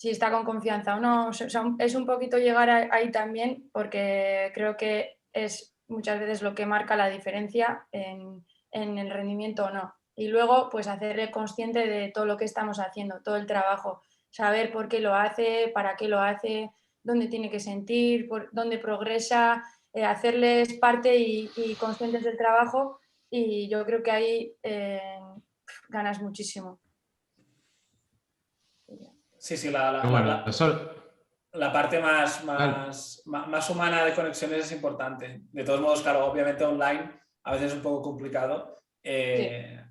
está con confianza o no. O sea, es un poquito llegar ahí también, porque creo que es muchas veces lo que marca la diferencia en el rendimiento o no. Y luego, pues hacerle consciente de todo lo que estamos haciendo, todo el trabajo, saber por qué lo hace, para qué lo hace, dónde tiene que sentir, dónde progresa, hacerles parte y conscientes del trabajo, y yo creo que ahí ganas muchísimo. Sí, sí, Bueno, eso La parte Claro. más humana de conexiones es importante. De todos modos, claro, obviamente online a veces es un poco complicado, Sí.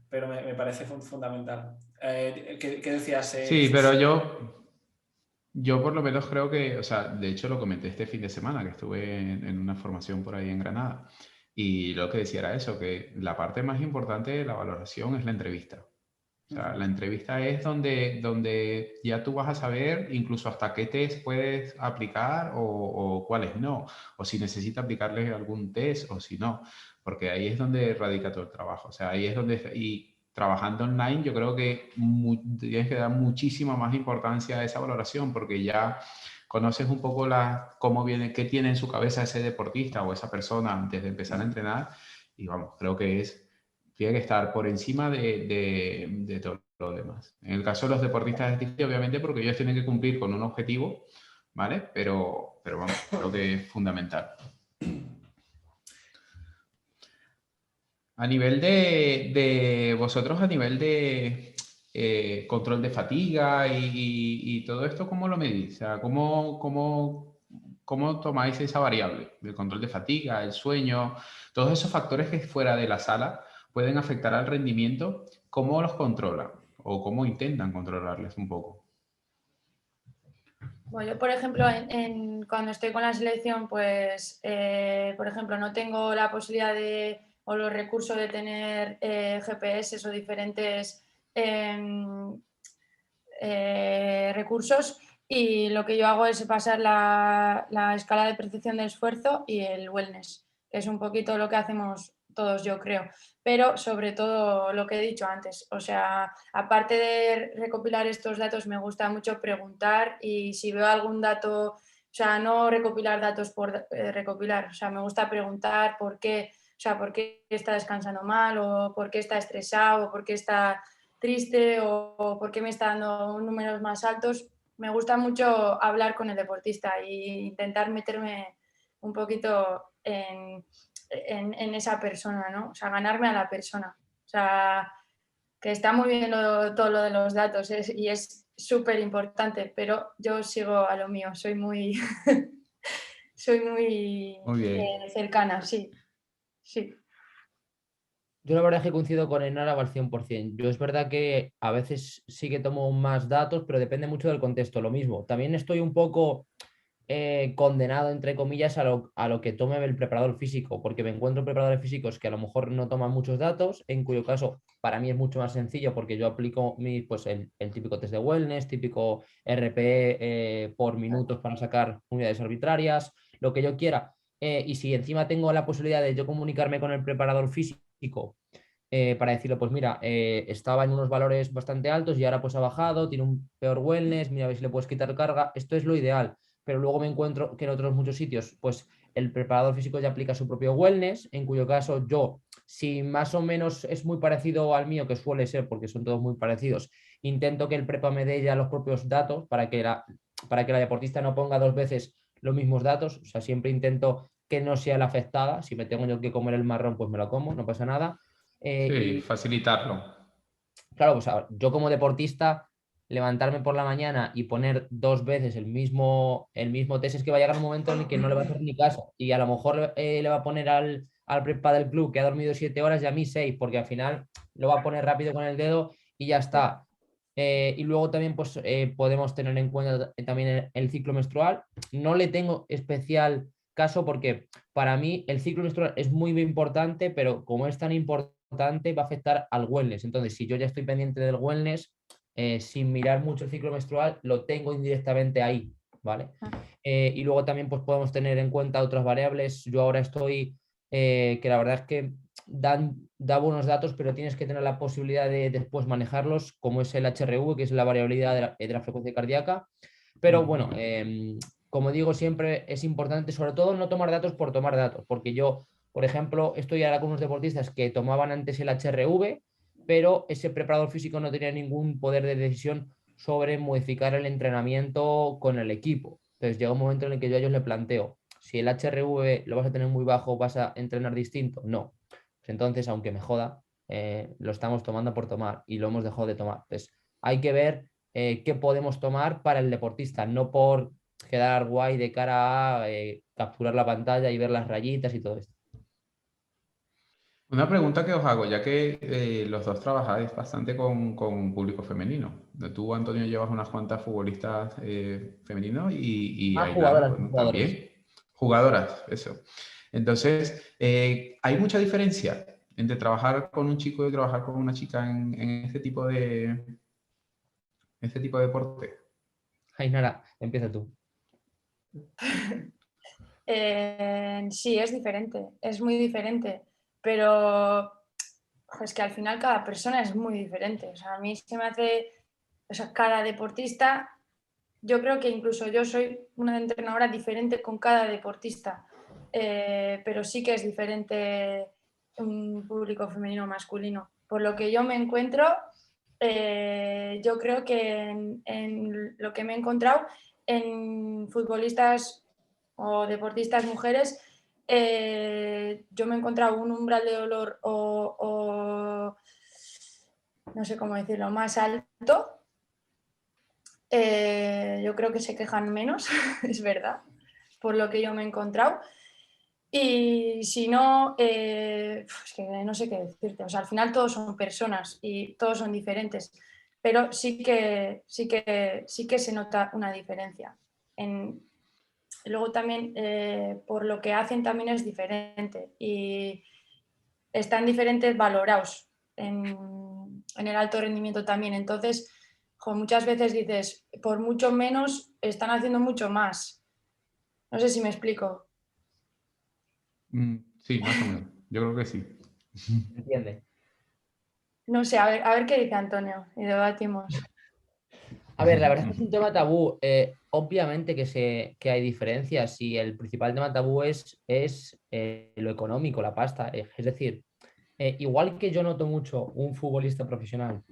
pero me parece fundamental. ¿Qué decías, Sí, Jesús? pero yo por lo menos creo que, o sea, de hecho lo comenté este fin de semana, que estuve en una formación por ahí en Granada, y lo que decía era eso, que la parte más importante de la valoración es la entrevista. O sea, la entrevista es donde ya tú vas a saber incluso hasta qué test puedes aplicar o cuáles no, o si necesitas aplicarles algún test o si no, porque ahí es donde radica todo el trabajo. O sea, ahí es donde, y trabajando online yo creo que tienes que dar muchísima más importancia a esa valoración porque ya conoces un poco cómo viene, qué tiene en su cabeza ese deportista o esa persona antes de empezar a entrenar y vamos, creo que tiene que estar por encima de todo lo demás. En el caso de los deportistas es difícil, obviamente, porque ellos tienen que cumplir con un objetivo, ¿vale? Pero vamos, creo que es fundamental. A nivel de vosotros, a nivel de control de fatiga y todo esto, ¿cómo lo medís? O sea, ¿cómo tomáis esa variable? El control de fatiga, el sueño, todos esos factores que fuera de la sala pueden afectar al rendimiento, ¿cómo los controlan? O cómo intentan controlarles un poco. Bueno, yo, por ejemplo, cuando estoy con la selección, pues, por ejemplo, no tengo la posibilidad o los recursos de tener GPS o diferentes recursos, y lo que yo hago es pasar la escala de percepción del esfuerzo y el wellness, que es un poquito lo que hacemos todos, yo creo, pero sobre todo lo que he dicho antes, o sea, aparte de recopilar estos datos, me gusta mucho preguntar, y si veo algún dato, o sea, no recopilar datos por recopilar, o sea, me gusta preguntar por qué, o sea, por qué está descansando mal, o por qué está estresado, o por qué está triste, o por qué me está dando números más altos. Me gusta mucho hablar con el deportista e intentar meterme un poquito en esa persona, ¿no? O sea, ganarme a la persona. O sea, que está muy bien todo lo de los datos y es súper importante, pero yo sigo a lo mío, soy muy, soy muy Muy bien. cercana, sí, sí. Yo la verdad es que coincido con Enara al 100%. Yo es verdad que a veces sí que tomo más datos, pero depende mucho del contexto. Lo mismo, también estoy un poco condenado, entre comillas, a lo que tome el preparador físico, porque me encuentro preparadores físicos que a lo mejor no toman muchos datos, en cuyo caso para mí es mucho más sencillo porque yo aplico pues el típico test de wellness, típico RPE por minutos para sacar unidades arbitrarias, lo que yo quiera. Y si encima tengo la posibilidad de yo comunicarme con el preparador físico para decirle, pues mira, estaba en unos valores bastante altos y ahora pues ha bajado, tiene un peor wellness, mira a ver si le puedes quitar carga, esto es lo ideal. Pero luego me encuentro que en otros muchos sitios, pues el preparador físico ya aplica su propio wellness, en cuyo caso yo, si más o menos es muy parecido al mío, que suele ser porque son todos muy parecidos, intento que el prepa me dé ya los propios datos para que la deportista no ponga dos veces los mismos datos. O sea, siempre intento que no sea la afectada. Si me tengo yo que comer el marrón, pues me lo como, no pasa nada. Sí, Y facilitarlo. claro, pues yo como deportista, levantarme por la mañana y poner dos veces el mismo test, es que va a llegar un momento en el que no le va a hacer ni caso. Y a lo mejor le va a poner al prepa del club que ha dormido 7 horas y a mí 6, porque al final lo va a poner rápido con el dedo y ya está. Y luego también pues, podemos tener en cuenta también el ciclo menstrual. No le tengo especial caso porque para mí el ciclo menstrual es muy importante, pero como es tan importante va a afectar al wellness. Entonces, si yo ya estoy pendiente del wellness, sin mirar mucho el ciclo menstrual, lo tengo indirectamente ahí, ¿vale? Y luego también pues, podemos tener en cuenta otras variables. Yo ahora estoy, que la verdad es que da buenos datos, pero tienes que tener la posibilidad de después manejarlos, como es el HRV, que es la variabilidad de la frecuencia cardíaca. Pero bueno, como digo, siempre es importante, sobre todo, no tomar datos por tomar datos, porque yo, por ejemplo, estoy ahora con unos deportistas que tomaban antes el HRV, pero ese preparador físico no tenía ningún poder de decisión sobre modificar el entrenamiento con el equipo. Entonces llega un momento en el que yo a ellos le planteo, si el HRV lo vas a tener muy bajo, ¿vas a entrenar distinto? No. Pues entonces, aunque me joda, lo estamos tomando por tomar y lo hemos dejado de tomar. Entonces, hay que ver qué podemos tomar para el deportista, no por quedar guay de cara a capturar la pantalla y ver las rayitas y todo esto. Una pregunta que os hago, ya que los dos trabajáis bastante con público femenino. Tú, Antonio, llevas unas cuantas futbolistas femeninos y Más Aitana, jugadoras que bueno, jugadores. también. Jugadoras, eso. Entonces, ¿hay mucha diferencia entre trabajar con un chico y trabajar con una chica en este tipo de deporte? Ainara, empieza tú. Sí, es diferente, es muy diferente, pero es que al final cada persona es muy diferente. O sea, a mí se me hace, o sea, cada deportista, yo creo que incluso yo soy una entrenadora diferente con cada deportista, pero sí que es diferente un público femenino o masculino. Por lo que yo me encuentro, yo creo que en lo que me he encontrado en futbolistas o deportistas mujeres, yo me he encontrado un umbral de dolor o no sé cómo decirlo, más alto. Yo creo que se quejan menos, es verdad, por lo que yo me he encontrado. Y si no, es que no sé qué decirte. O sea, al final todos son personas y todos son diferentes, pero sí que se nota una diferencia. Luego también, por lo que hacen también es diferente y están diferentes valorados en el alto rendimiento también. Entonces, muchas veces dices, por mucho menos están haciendo mucho más. No sé si me explico. Sí, más o menos. Yo creo que sí. ¿Entiendes? No sé, a ver qué dice Antonio y debatimos. A ver, la verdad es que es un tema tabú. Obviamente que hay diferencias y el principal tema tabú es lo económico, la pasta. Es decir, igual que yo noto mucho un futbolista profesional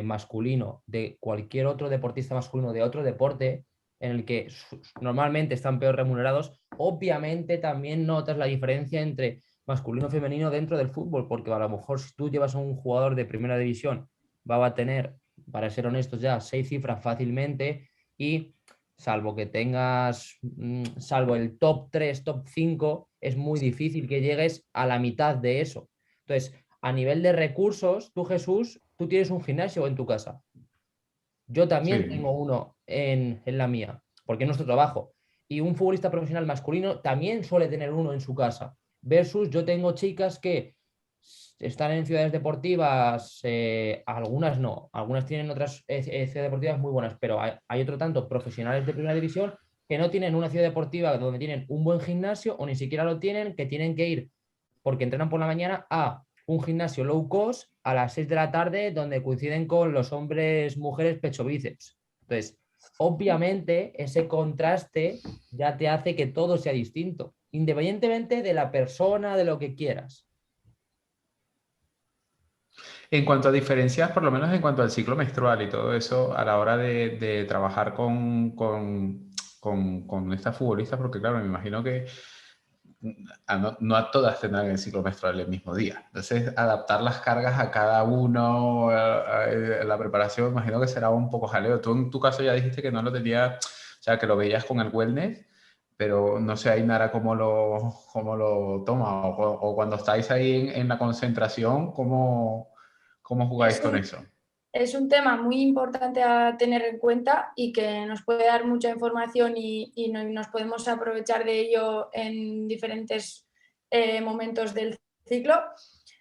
masculino de cualquier otro deportista masculino de otro deporte en el que normalmente están peor remunerados, obviamente también notas la diferencia entre masculino y femenino dentro del fútbol, porque a lo mejor si tú llevas a un jugador de primera división, va a tener, para ser honestos ya, 6 cifras fácilmente y salvo que tengas, salvo el top 3 top 5 es muy difícil que llegues a la mitad de eso. Entonces, a nivel de recursos, tú, Jesús, tú tienes un gimnasio en tu casa. Yo también Sí. tengo uno en la mía, porque es nuestro trabajo. Y un futbolista profesional masculino también suele tener uno en su casa. Versus yo tengo chicas que están en ciudades deportivas, algunas no, algunas tienen otras ciudades deportivas muy buenas, pero hay otro tanto profesionales de primera división que no tienen una ciudad deportiva donde tienen un buen gimnasio o ni siquiera lo tienen, que tienen que ir porque entrenan por la mañana a un gimnasio low cost a las 6 de la tarde donde coinciden con los hombres, mujeres, pecho bíceps. Entonces, obviamente ese contraste ya te hace que todo sea distinto, independientemente de la persona, de lo que quieras. En cuanto a diferencias, por lo menos en cuanto al ciclo menstrual y todo eso, a la hora de trabajar con estas futbolistas, porque claro, me imagino que no a todas tendrán el ciclo menstrual el mismo día. Entonces, adaptar las cargas a cada uno, la preparación, imagino que será un poco jaleo. Tú en tu caso ya dijiste que no lo tenías, o sea, que lo veías con el wellness, pero no sé, Ainara, cómo lo toma, o cuando estáis ahí en la concentración, ¿cómo jugáis Es con un, eso? es un tema muy importante a tener en cuenta y que nos puede dar mucha información y nos podemos aprovechar de ello en diferentes momentos del ciclo.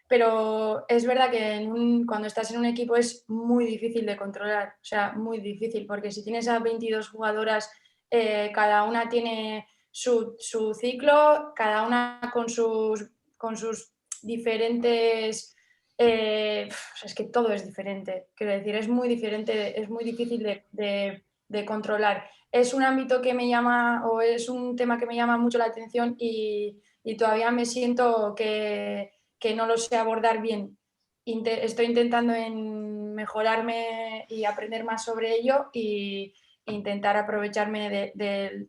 Pero es verdad que cuando estás en un equipo es muy difícil de controlar, o sea, muy difícil, porque si tienes a 22 jugadoras, cada una tiene su ciclo, cada una con sus diferentes... es que todo es diferente, quiero decir, es muy diferente, es muy difícil de controlar. Es un ámbito que me llama, o es un tema que me llama mucho la atención y todavía me siento que no lo sé abordar bien. Estoy intentando en mejorarme y aprender más sobre ello e intentar aprovecharme de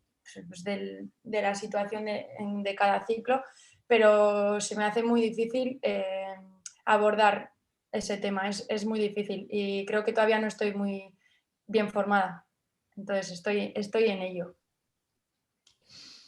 la situación de cada ciclo, pero se me hace muy difícil abordar ese tema, es muy difícil y creo que todavía no estoy muy bien formada, entonces estoy en ello.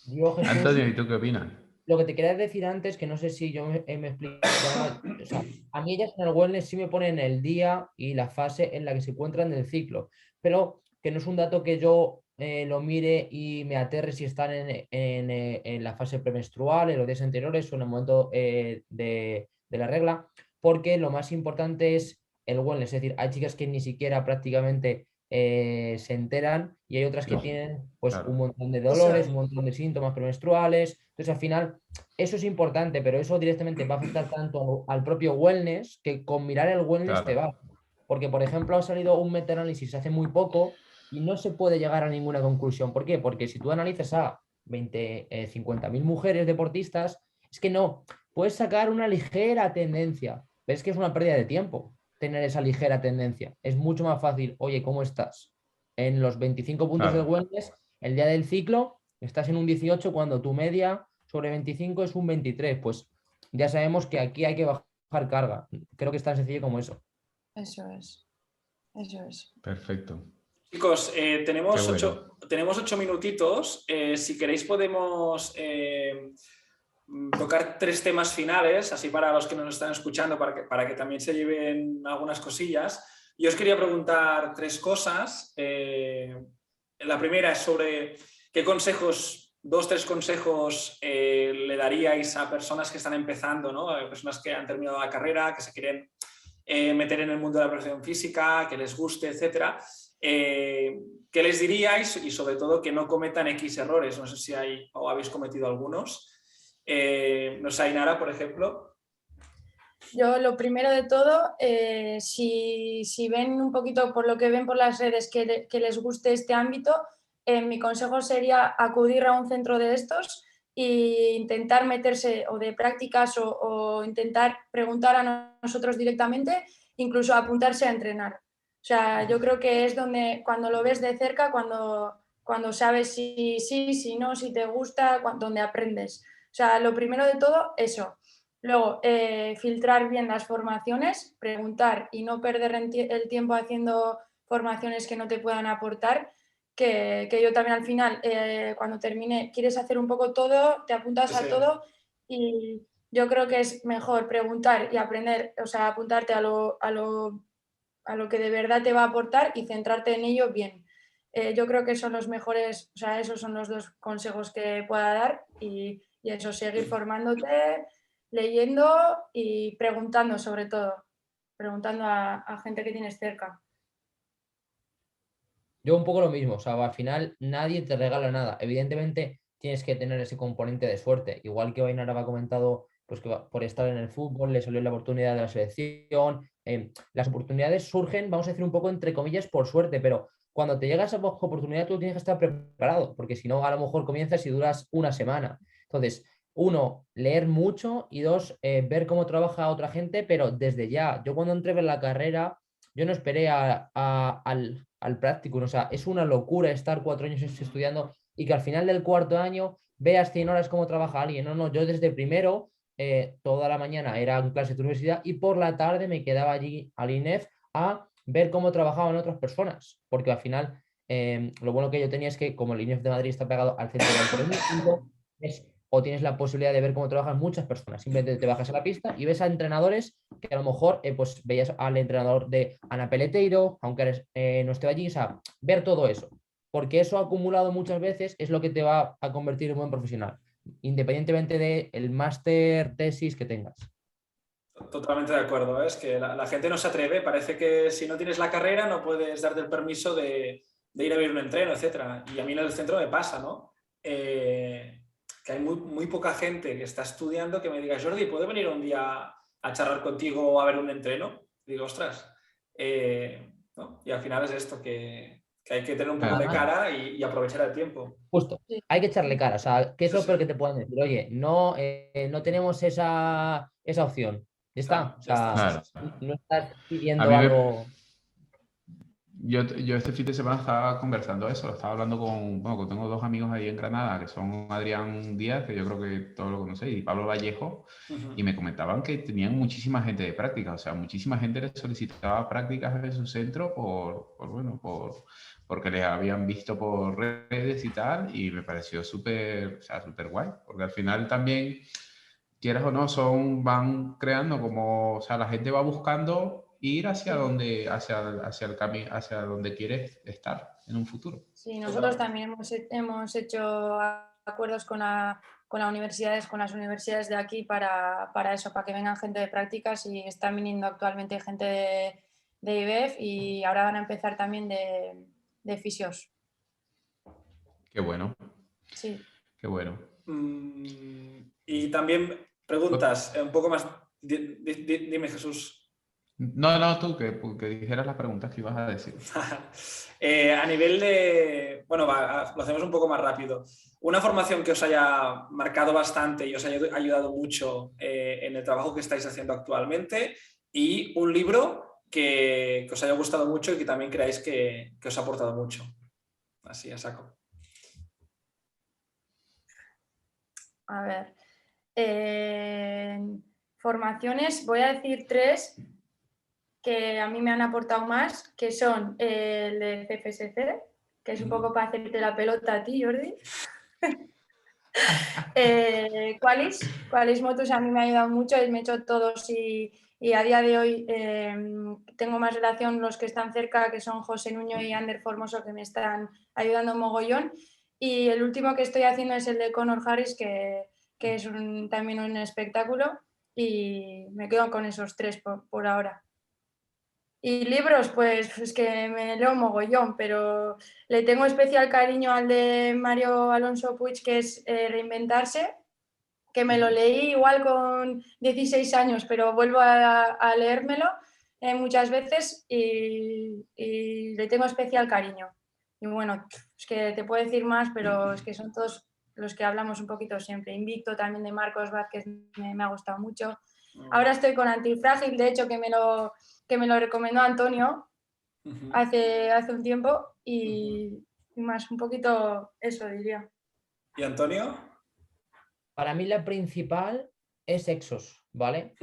Yo, Jesús, Antonio, ¿y tú qué opinas? lo que te quería decir antes, que no sé si yo me explico, o sea, a mí ellas en el wellness sí me ponen el día y la fase en la que se encuentran del ciclo, pero que no es un dato que yo lo mire y me aterre si están en la fase premenstrual, en los días anteriores o en el momento de la regla, porque lo más importante es el wellness, es decir, hay chicas que ni siquiera prácticamente se enteran y hay otras que tienen pues un Claro, montón de Eso dolores, es. un montón de síntomas premenstruales. Entonces al final eso es importante, pero eso directamente va a afectar tanto al propio wellness que con mirar el wellness te claro, va. Porque, por ejemplo, ha salido un metaanálisis hace muy poco y no se puede llegar a ninguna conclusión. ¿Por qué? Porque si tú analizas a 50.000 mujeres deportistas, es que no, puedes sacar una ligera tendencia, pero es que es una pérdida de tiempo tener esa ligera tendencia. Es mucho más fácil, oye, ¿cómo estás? En los 25 puntos del claro. wellness, el día del ciclo, estás en un 18 cuando tu media sobre 25 es un 23. Pues ya sabemos que aquí hay que bajar carga. Creo que es tan sencillo como eso. Eso es. Eso es. Perfecto. Chicos, Qué bueno. tenemos 8 minutitos. Si queréis podemos tocar 3 temas finales, así para los que nos están escuchando, para que también se lleven algunas cosillas. Yo os quería preguntar 3 cosas. La primera es sobre qué consejos, 2, 3 consejos le daríais a personas que están empezando, ¿no? A personas que han terminado la carrera, que se quieren meter en el mundo de la preparación física, que les guste, etcétera. ¿Qué les diríais? Y sobre todo que no cometan X errores. No sé si hay o habéis cometido algunos. No sé, Ainara, por ejemplo. Yo lo primero de todo, si ven un poquito por lo que ven por las redes que les guste este ámbito, mi consejo sería acudir a un centro de estos e intentar meterse o de prácticas o intentar preguntar a nosotros directamente, incluso apuntarse a entrenar. O sea, yo creo que es donde cuando lo ves de cerca, cuando sabes si sí, si no, si te gusta, donde aprendes. O sea, lo primero de todo, eso. Luego, filtrar bien las formaciones, preguntar y no perder el tiempo haciendo formaciones que no te puedan aportar, que yo también al final, cuando termine, quieres hacer un poco todo, te apuntas Sí. a todo y yo creo que es mejor preguntar y aprender, o sea, apuntarte a lo que de verdad te va a aportar y centrarte en ello bien. Yo creo que son los mejores, o sea, esos son los 2 consejos que pueda dar y eso, seguir formándote, leyendo y preguntando sobre todo, preguntando a gente que tienes cerca. Yo un poco lo mismo, o sea, al final nadie te regala nada. Evidentemente tienes que tener ese componente de suerte. Igual que Ainara ha comentado, pues que por estar en el fútbol le salió la oportunidad de la selección. Las oportunidades surgen, vamos a decir un poco entre comillas, por suerte, pero cuando te llega esa oportunidad tú tienes que estar preparado, porque si no, a lo mejor comienzas y duras una semana. Entonces, uno, leer mucho y 2, ver cómo trabaja otra gente, pero desde ya. Yo cuando entré en la carrera yo no esperé al práctico, o sea, es una locura estar 4 años estudiando y que al final del cuarto año veas 100 horas cómo trabaja alguien. No, no, yo desde primero, toda la mañana era en clase de universidad y por la tarde me quedaba allí al INEF a ver cómo trabajaban otras personas, porque al final lo bueno que yo tenía es que como el INEF de Madrid está pegado al centro del entrenamiento, o tienes la posibilidad de ver cómo trabajan muchas personas. Simplemente te bajas a la pista y ves a entrenadores que a lo mejor pues veías al entrenador de Ana Peleteiro, aunque no esté allí, o sea, ver todo eso. Porque eso acumulado muchas veces es lo que te va a convertir en buen profesional, independientemente del máster, tesis que tengas. Totalmente de acuerdo. Es que la gente no se atreve. Parece que si no tienes la carrera no puedes darte el permiso de ir a ver un entreno, etcétera. Y a mí en el centro me pasa, ¿no? Que hay muy poca gente que está estudiando que me diga, Jordi, ¿puedo venir un día a charlar contigo o a ver un entreno? Y digo, ostras. ¿No? Y al final es esto, que hay que tener un poco de Además, cara y aprovechar el tiempo. justo, Sí. hay que echarle cara. O sea, ¿qué es Sí, lo peor sí. que te pueden decir? Oye, no, no tenemos esa opción. Ya está. Claro, O ya está. sea, Sí, sí, Claro. sí. no estás A pidiendo mí me, algo. Yo este fin de semana estaba conversando eso, estaba hablando bueno, tengo dos amigos ahí en Granada, que son Adrián Díaz, que yo creo que todos lo conocéis, y Pablo Vallejo, y me comentaban que tenían muchísima gente de prácticas, o sea, muchísima gente les solicitaba prácticas en su centro porque les habían visto por redes y tal, y me pareció súper, o sea, súper guay, porque al final también, quieras o no, van creando como, o sea, la gente va buscando ir hacia hacia el camino, hacia donde quieres estar en un futuro. Sí, nosotros también hemos hecho acuerdos con las universidades de aquí para eso, para que vengan gente de prácticas, y están viniendo actualmente gente de IBEF, y ahora van a empezar también de fisios. Qué bueno, Sí. qué bueno. Y también preguntas un poco más. Dime, Jesús. No, tú, que dijeras las preguntas que ibas a decir. A nivel de... Bueno, lo hacemos un poco más rápido. Una formación que os haya marcado bastante y os haya ayudado mucho en el trabajo que estáis haciendo actualmente, y un libro que os haya gustado mucho y que también creáis que os ha aportado mucho. Así, a saco. A ver. Formaciones, voy a decir 3 que a mí me han aportado más, que son el de CFSC, que es un poco para hacerte la pelota a ti, Jordi. Qualis Motus a mí me ha ayudado mucho, me he hecho todos, y a día de hoy tengo más relación los que están cerca, que son José Nuño y Ander Formoso, que me están ayudando mogollón. Y el último que estoy haciendo es el de Conor Harris, que es también un espectáculo, y me quedo con esos 3 por ahora. Y libros, pues es que me leo mogollón, pero le tengo especial cariño al de Mario Alonso Puig, que es Reinventarse, que me lo leí igual con 16 años, pero vuelvo a leérmelo muchas veces, y le tengo especial cariño. Y bueno, es que te puedo decir más, pero es que son todos los que hablamos un poquito siempre. Invicto también, de Marcos Vázquez, me ha gustado mucho. Ahora estoy con Antifrágil, de hecho, que me lo recomendó Antonio hace un tiempo, y más un poquito eso diría. ¿Y Antonio? Para mí la principal es Exos, ¿vale?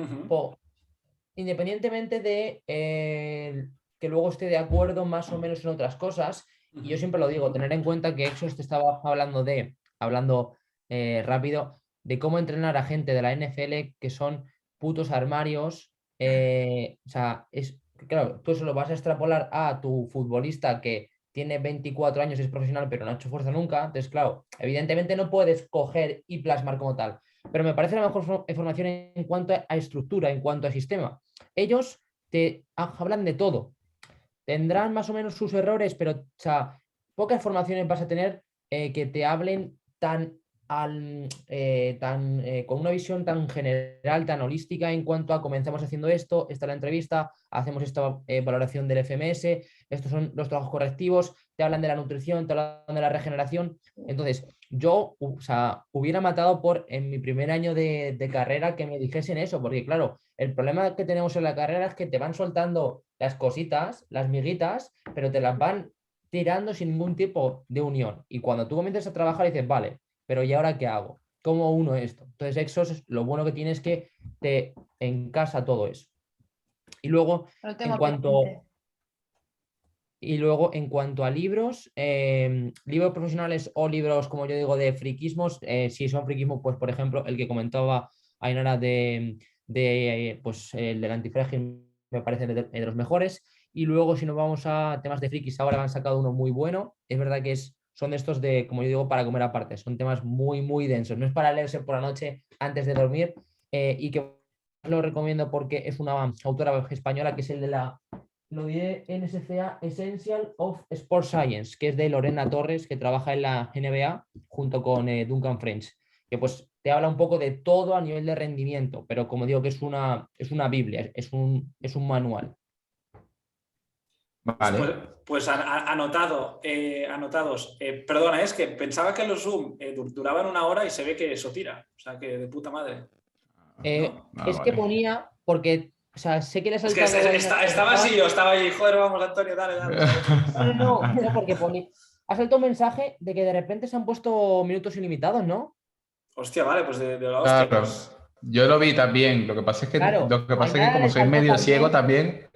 Independientemente de que luego esté de acuerdo más o menos en otras cosas, y yo siempre lo digo, tener en cuenta que Exos te estaba hablando rápido, de cómo entrenar a gente de la NFL que son putos armarios. O sea, claro, tú eso lo vas a extrapolar a tu futbolista que tiene 24 años, es profesional, pero no ha hecho fuerza nunca. Entonces, claro, evidentemente no puedes coger y plasmar como tal. Pero me parece la mejor información en cuanto a estructura, en cuanto a sistema. Ellos te hablan de todo. Tendrán más o menos sus errores, pero o sea, pocas formaciones vas a tener que te hablen con una visión tan general, tan holística, en cuanto a comenzamos haciendo esto, esta es la entrevista, hacemos esta valoración del FMS, estos son los trabajos correctivos, te hablan de la nutrición, te hablan de la regeneración. Entonces, yo hubiera matado en mi primer año de carrera que me dijesen eso, porque claro, el problema que tenemos en la carrera es que te van soltando las cositas, las miguitas, pero te las van tirando sin ningún tipo de unión. Y cuando tú comienzas a trabajar dices, vale, pero ¿y ahora qué hago? ¿Cómo uno esto? Entonces, Exos, lo bueno que tiene es que te encasa todo eso. Y luego, en cuanto a libros, libros profesionales o libros, como yo digo, de friquismos, si son friquismo, pues por ejemplo, el que comentaba Ainara pues, el del Antifrágil me parece de los mejores. Y luego, si nos vamos a temas de frikis, ahora han sacado uno muy bueno. Es verdad que son de estos de, como yo digo, para comer aparte. Son temas muy, muy densos. No es para leerse por la noche antes de dormir, y que lo recomiendo porque es una autora española, que es el de lo diré, NSCA Essential of Sport Science, que es de Lorena Torres, que trabaja en la NBA junto con Duncan French, que pues te habla un poco de todo a nivel de rendimiento, pero como digo que es una Biblia, es un manual. Vale. Pues anotados. Perdona, es que pensaba que los Zoom duraban 1 hora y se ve que eso tira. O sea, que de puta madre. Es que ponía, porque O sea, sé que le he Es que saltado... estaba así, yo estaba ahí, joder, vamos, Antonio, dale. No, porque ha saltado un mensaje de que de repente se han puesto minutos ilimitados, ¿no? Hostia, vale, pues de la hostia, Claro, pues... yo lo vi también. Lo que pasa Claro, es que Ainara como le soy saltó medio ciego también. también,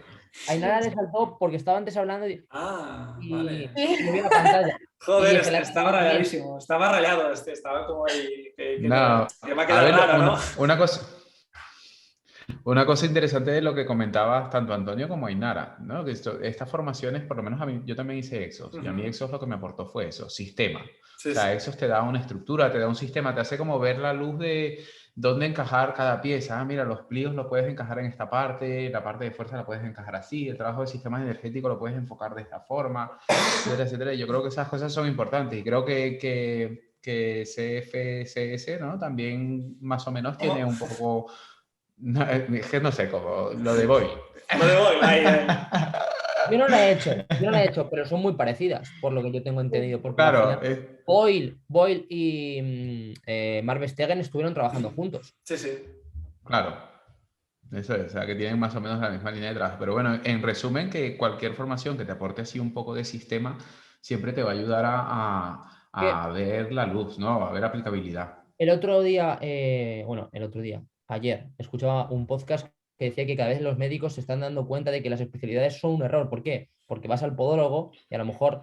Ainara le saltó porque estaba antes hablando Vale. Sí. y no vio la pantalla. Y Joder, dije, la estaba también. rayadísimo, estaba rayado, estaba como ahí, no. que va a A quedar ver, raro, ¿no? una cosa interesante de lo que comentabas tanto Antonio como Ainara, ¿no? Que estas formaciones, por lo menos a mí, yo también hice Exos, y a mí Exos lo que me aportó fue eso, sistema. Sí, O sea, sí. Exos te da una estructura, te da un sistema, te hace como ver la luz de dónde encajar cada pieza. Ah, mira, los pliegos lo puedes encajar en esta parte, la parte de fuerza la puedes encajar así, el trabajo de sistemas energéticos lo puedes enfocar de esta forma, etcétera, etcétera. Y yo creo que esas cosas son importantes y creo que CFCS, ¿no? También más o menos tiene un poco... No, es que no sé cómo, lo de Boy. Lo de hoy, ahí. Yo no la he hecho, pero son muy parecidas, por lo que yo tengo entendido, porque al Claro, final Boyle y Marv Stegen estuvieron trabajando juntos. Sí, sí. claro, eso es, o sea, que tienen más o menos la misma línea de trabajo. Pero bueno, en resumen, que cualquier formación que te aporte así un poco de sistema siempre te va a ayudar Que a ver la luz, ¿no? A ver aplicabilidad. el otro día, ayer, escuchaba un podcast que decía que cada vez los médicos se están dando cuenta de que las especialidades son un error. ¿Por qué? Porque vas al podólogo y a lo mejor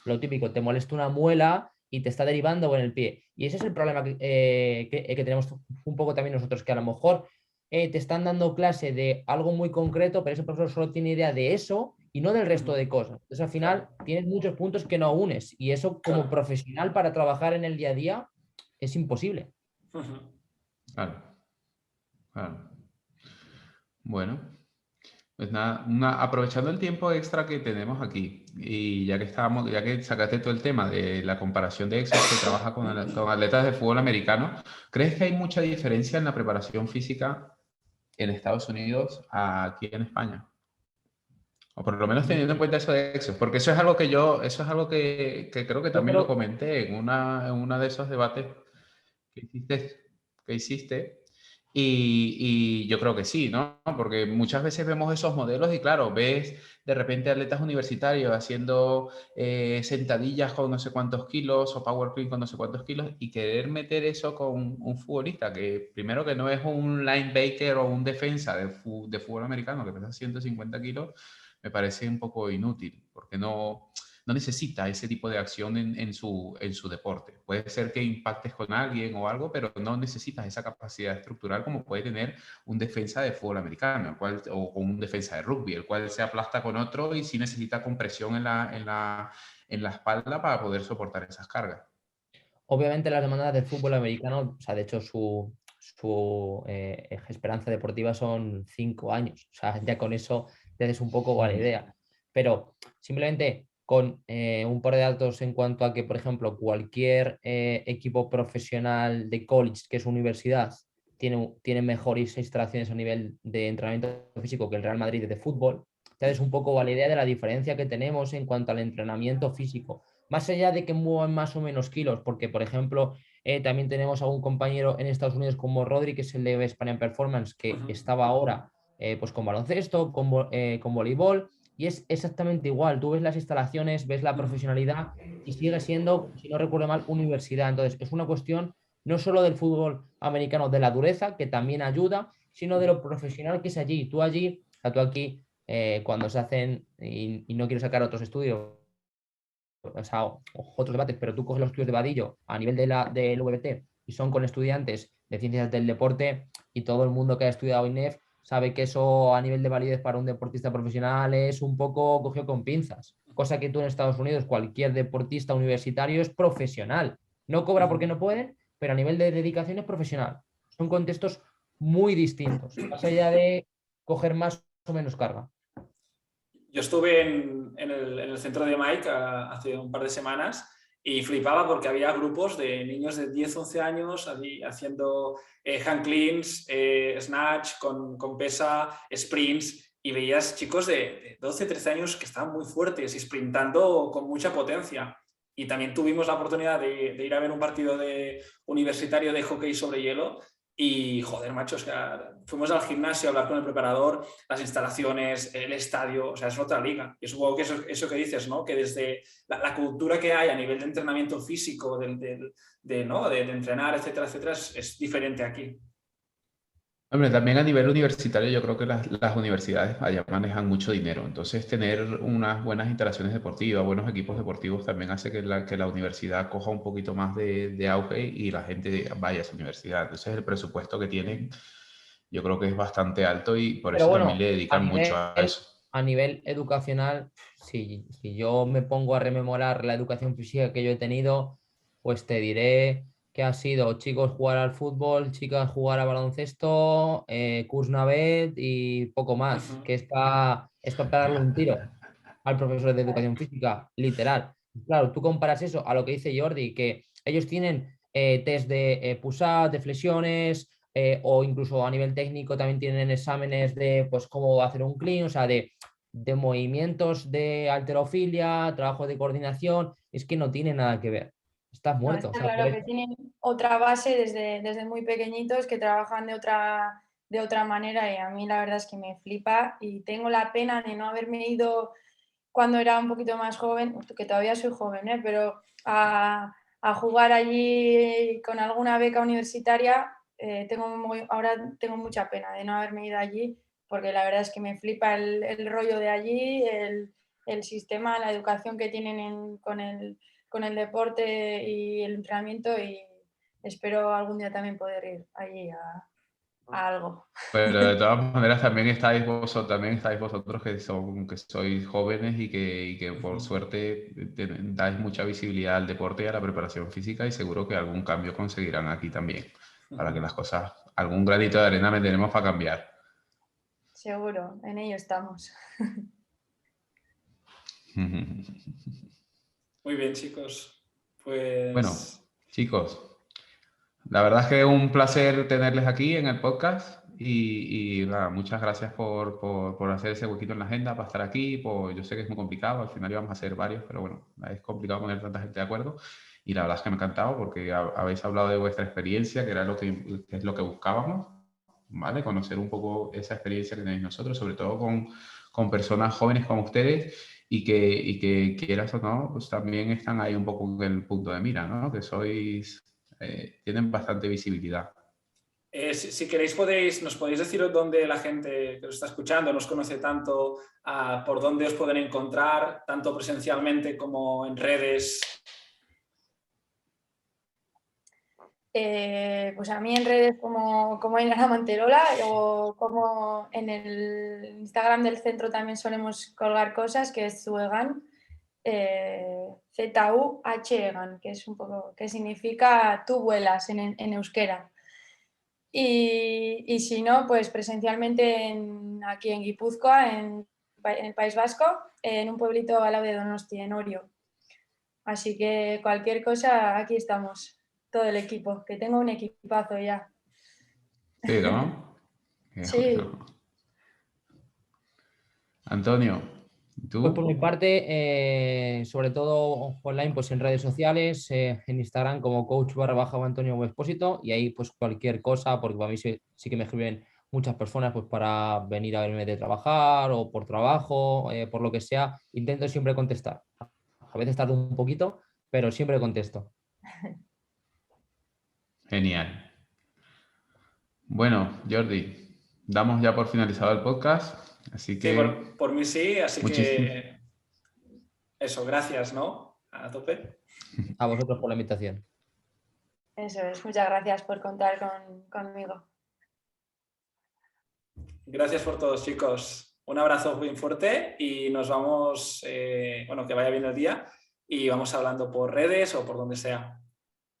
lo típico, te molesta una muela y te está derivando en el pie. Y ese es el problema que tenemos un poco también nosotros, que a lo mejor te están dando clase de algo muy concreto, pero ese profesor solo tiene idea de eso y no del resto de cosas. Entonces al final tienes muchos puntos que no unes y eso como profesional para trabajar en el día a día es imposible. Claro, claro. Bueno, pues nada, aprovechando el tiempo extra que tenemos aquí, y ya que sacaste todo el tema de la comparación de Exos que trabaja con atletas de fútbol americano, ¿crees que hay mucha diferencia en la preparación física en Estados Unidos a aquí en España? O por lo menos teniendo en cuenta eso de Exos, porque eso es algo eso es algo que creo que Yo también lo creo, comenté en una de esos debates que hiciste. Y yo creo que sí, ¿no? Porque muchas veces vemos esos modelos y claro, ves de repente atletas universitarios haciendo sentadillas con no sé cuántos kilos o power clean con no sé cuántos kilos y querer meter eso con un futbolista que primero que no es un linebacker o un defensa de fútbol americano que pesa 150 kilos, me parece un poco inútil porque no necesita ese tipo de acción en su deporte. Puede ser que impactes con alguien o algo, pero no necesitas esa capacidad estructural como puede tener un defensa de fútbol americano o un defensa de rugby, el cual se aplasta con otro y sí necesita compresión en la espalda para poder soportar esas cargas. obviamente las demandas del fútbol americano, o sea, de hecho su esperanza deportiva son 5 años, o sea, ya con eso te des un poco la idea, pero simplemente con un par de datos en cuanto a que, por ejemplo, cualquier equipo profesional de college, que es universidad, tiene mejores instalaciones a nivel de entrenamiento físico que el Real Madrid de fútbol, te des un poco la idea de la diferencia que tenemos en cuanto al entrenamiento físico. Más allá de que muevan más o menos kilos, porque, por ejemplo, también tenemos a un compañero en Estados Unidos como Rodri, que es el de Spanish Performance, que estaba ahora pues con baloncesto, con voleibol, y es exactamente igual. Tú ves las instalaciones, ves la profesionalidad y sigue siendo, si no recuerdo mal, universidad. Entonces, es una cuestión no solo del fútbol americano, de la dureza, que también ayuda, sino de lo profesional que es allí. Tú allí, o sea, tú aquí, cuando se hacen, y no quiero sacar otros estudios, o sea, otros debates, pero tú coges los estudios de Vadillo a nivel del VBT y son con estudiantes de ciencias del deporte y todo el mundo que ha estudiado INEF sabe que eso a nivel de validez para un deportista profesional es un poco cogido con pinzas, cosa que tú en Estados Unidos cualquier deportista universitario es profesional, no cobra porque no pueden, pero a nivel de dedicación es profesional. Son contextos muy distintos, más allá de coger más o menos carga. Yo estuve en el centro de Mike hace un par de semanas y flipaba porque había grupos de niños de 10, 11 años haciendo hand cleans, snatch con pesa, sprints, y veías chicos de 12, 13 años que estaban muy fuertes y sprintando con mucha potencia. Y también tuvimos la oportunidad de ir a ver un partido universitario de hockey sobre hielo Y joder, macho, o sea, fuimos al gimnasio a hablar con el preparador, las instalaciones, el estadio, o sea, es otra liga. Y supongo que eso que dices, ¿no? Que desde la cultura que hay a nivel de entrenamiento físico, ¿no? de entrenar, etcétera, etcétera, es diferente aquí. Hombre, también a nivel universitario yo creo que las universidades allá manejan mucho dinero, entonces tener unas buenas instalaciones deportivas, buenos equipos deportivos también hace que la universidad coja un poquito más de auge y la gente vaya a esa universidad. Entonces el presupuesto que tienen yo creo que es bastante alto y por Pero eso también bueno, le dedican mucho a eso. a nivel educacional, si yo me pongo a rememorar la educación física que yo he tenido, pues te diré que ha sido chicos jugar al fútbol, chicas jugar al baloncesto, Kursnavet y poco más, que es para pegarle un tiro al profesor de educación física, literal. Claro, tú comparas eso a lo que dice Jordi, que ellos tienen test de push-up, de flexiones, o incluso a nivel técnico también tienen exámenes de pues cómo hacer un clean, o sea, de movimientos de halterofilia, trabajo de coordinación, es que no tiene nada que ver. Estás No, muerto. O está sea, claro que tienen otra base desde muy pequeñitos que trabajan de otra manera y a mí la verdad es que me flipa y tengo la pena de no haberme ido cuando era un poquito más joven, que todavía soy joven, pero a jugar allí con alguna beca universitaria, ahora tengo mucha pena de no haberme ido allí, porque la verdad es que me flipa el rollo de allí, el sistema, la educación que tienen con el deporte y el entrenamiento y espero algún día también poder ir allí a algo. Pero de todas maneras también estáis vosotros que sois jóvenes y que por suerte dais mucha visibilidad al deporte y a la preparación física y seguro que algún cambio conseguirán aquí también, para que las cosas, algún granito de arena meteremos para cambiar. Seguro, en ello estamos. Muy bien, chicos. Bueno, Pues chicos, la verdad es que es un placer tenerles aquí en el podcast y nada, muchas gracias por hacer ese huequito en la agenda para estar aquí. Yo sé que es muy complicado, al final íbamos a hacer varios, pero bueno, es complicado poner tanta gente de acuerdo y la verdad es que me ha encantado porque habéis hablado de vuestra experiencia, que era que es lo que buscábamos, ¿vale? Conocer un poco esa experiencia que tenéis nosotros, sobre todo con personas jóvenes como ustedes y que quieras o no, pues también están ahí un poco en el punto de mira, ¿no? Que tienen bastante visibilidad. si queréis nos podéis decir dónde la gente que os está escuchando nos conoce tanto, por dónde os pueden encontrar, tanto presencialmente como en redes. Pues a mí en redes como Ainara Manterola o como en el Instagram del centro también solemos colgar cosas, que es Zuegan, Z-U-H-Egan, que es un poco, que significa tú vuelas en euskera. Y si no, pues presencialmente aquí en Guipúzcoa, en el País Vasco, en un pueblito al lado de Donosti, en Orio. Así que cualquier cosa, aquí estamos, todo el equipo, que tengo un equipazo ya. Sí, ¿no? Qué Sí, bueno. Antonio, pues por mi ¿tú? parte, sobre todo online, pues en redes sociales, en Instagram como coach_Antonio Expósito y ahí pues cualquier cosa, porque para mí sí que me escriben muchas personas pues para venir a verme de trabajar o por trabajo, por lo que sea, intento siempre contestar. A veces tardo un poquito, pero siempre contesto. Genial. Bueno, Jordi, damos ya por finalizado el podcast, así Sí, que por mí sí, así muchísimas que eso, gracias, ¿no? A tope. A vosotros por la invitación. eso es. Muchas gracias por contar conmigo. Gracias por todos, chicos. Un abrazo bien fuerte y nos vamos, bueno, que vaya bien el día y vamos hablando por redes o por donde sea.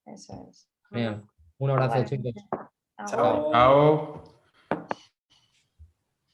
Eso es. Bien. Un abrazo, chicos. Igualmente. Agur. Chao. chao.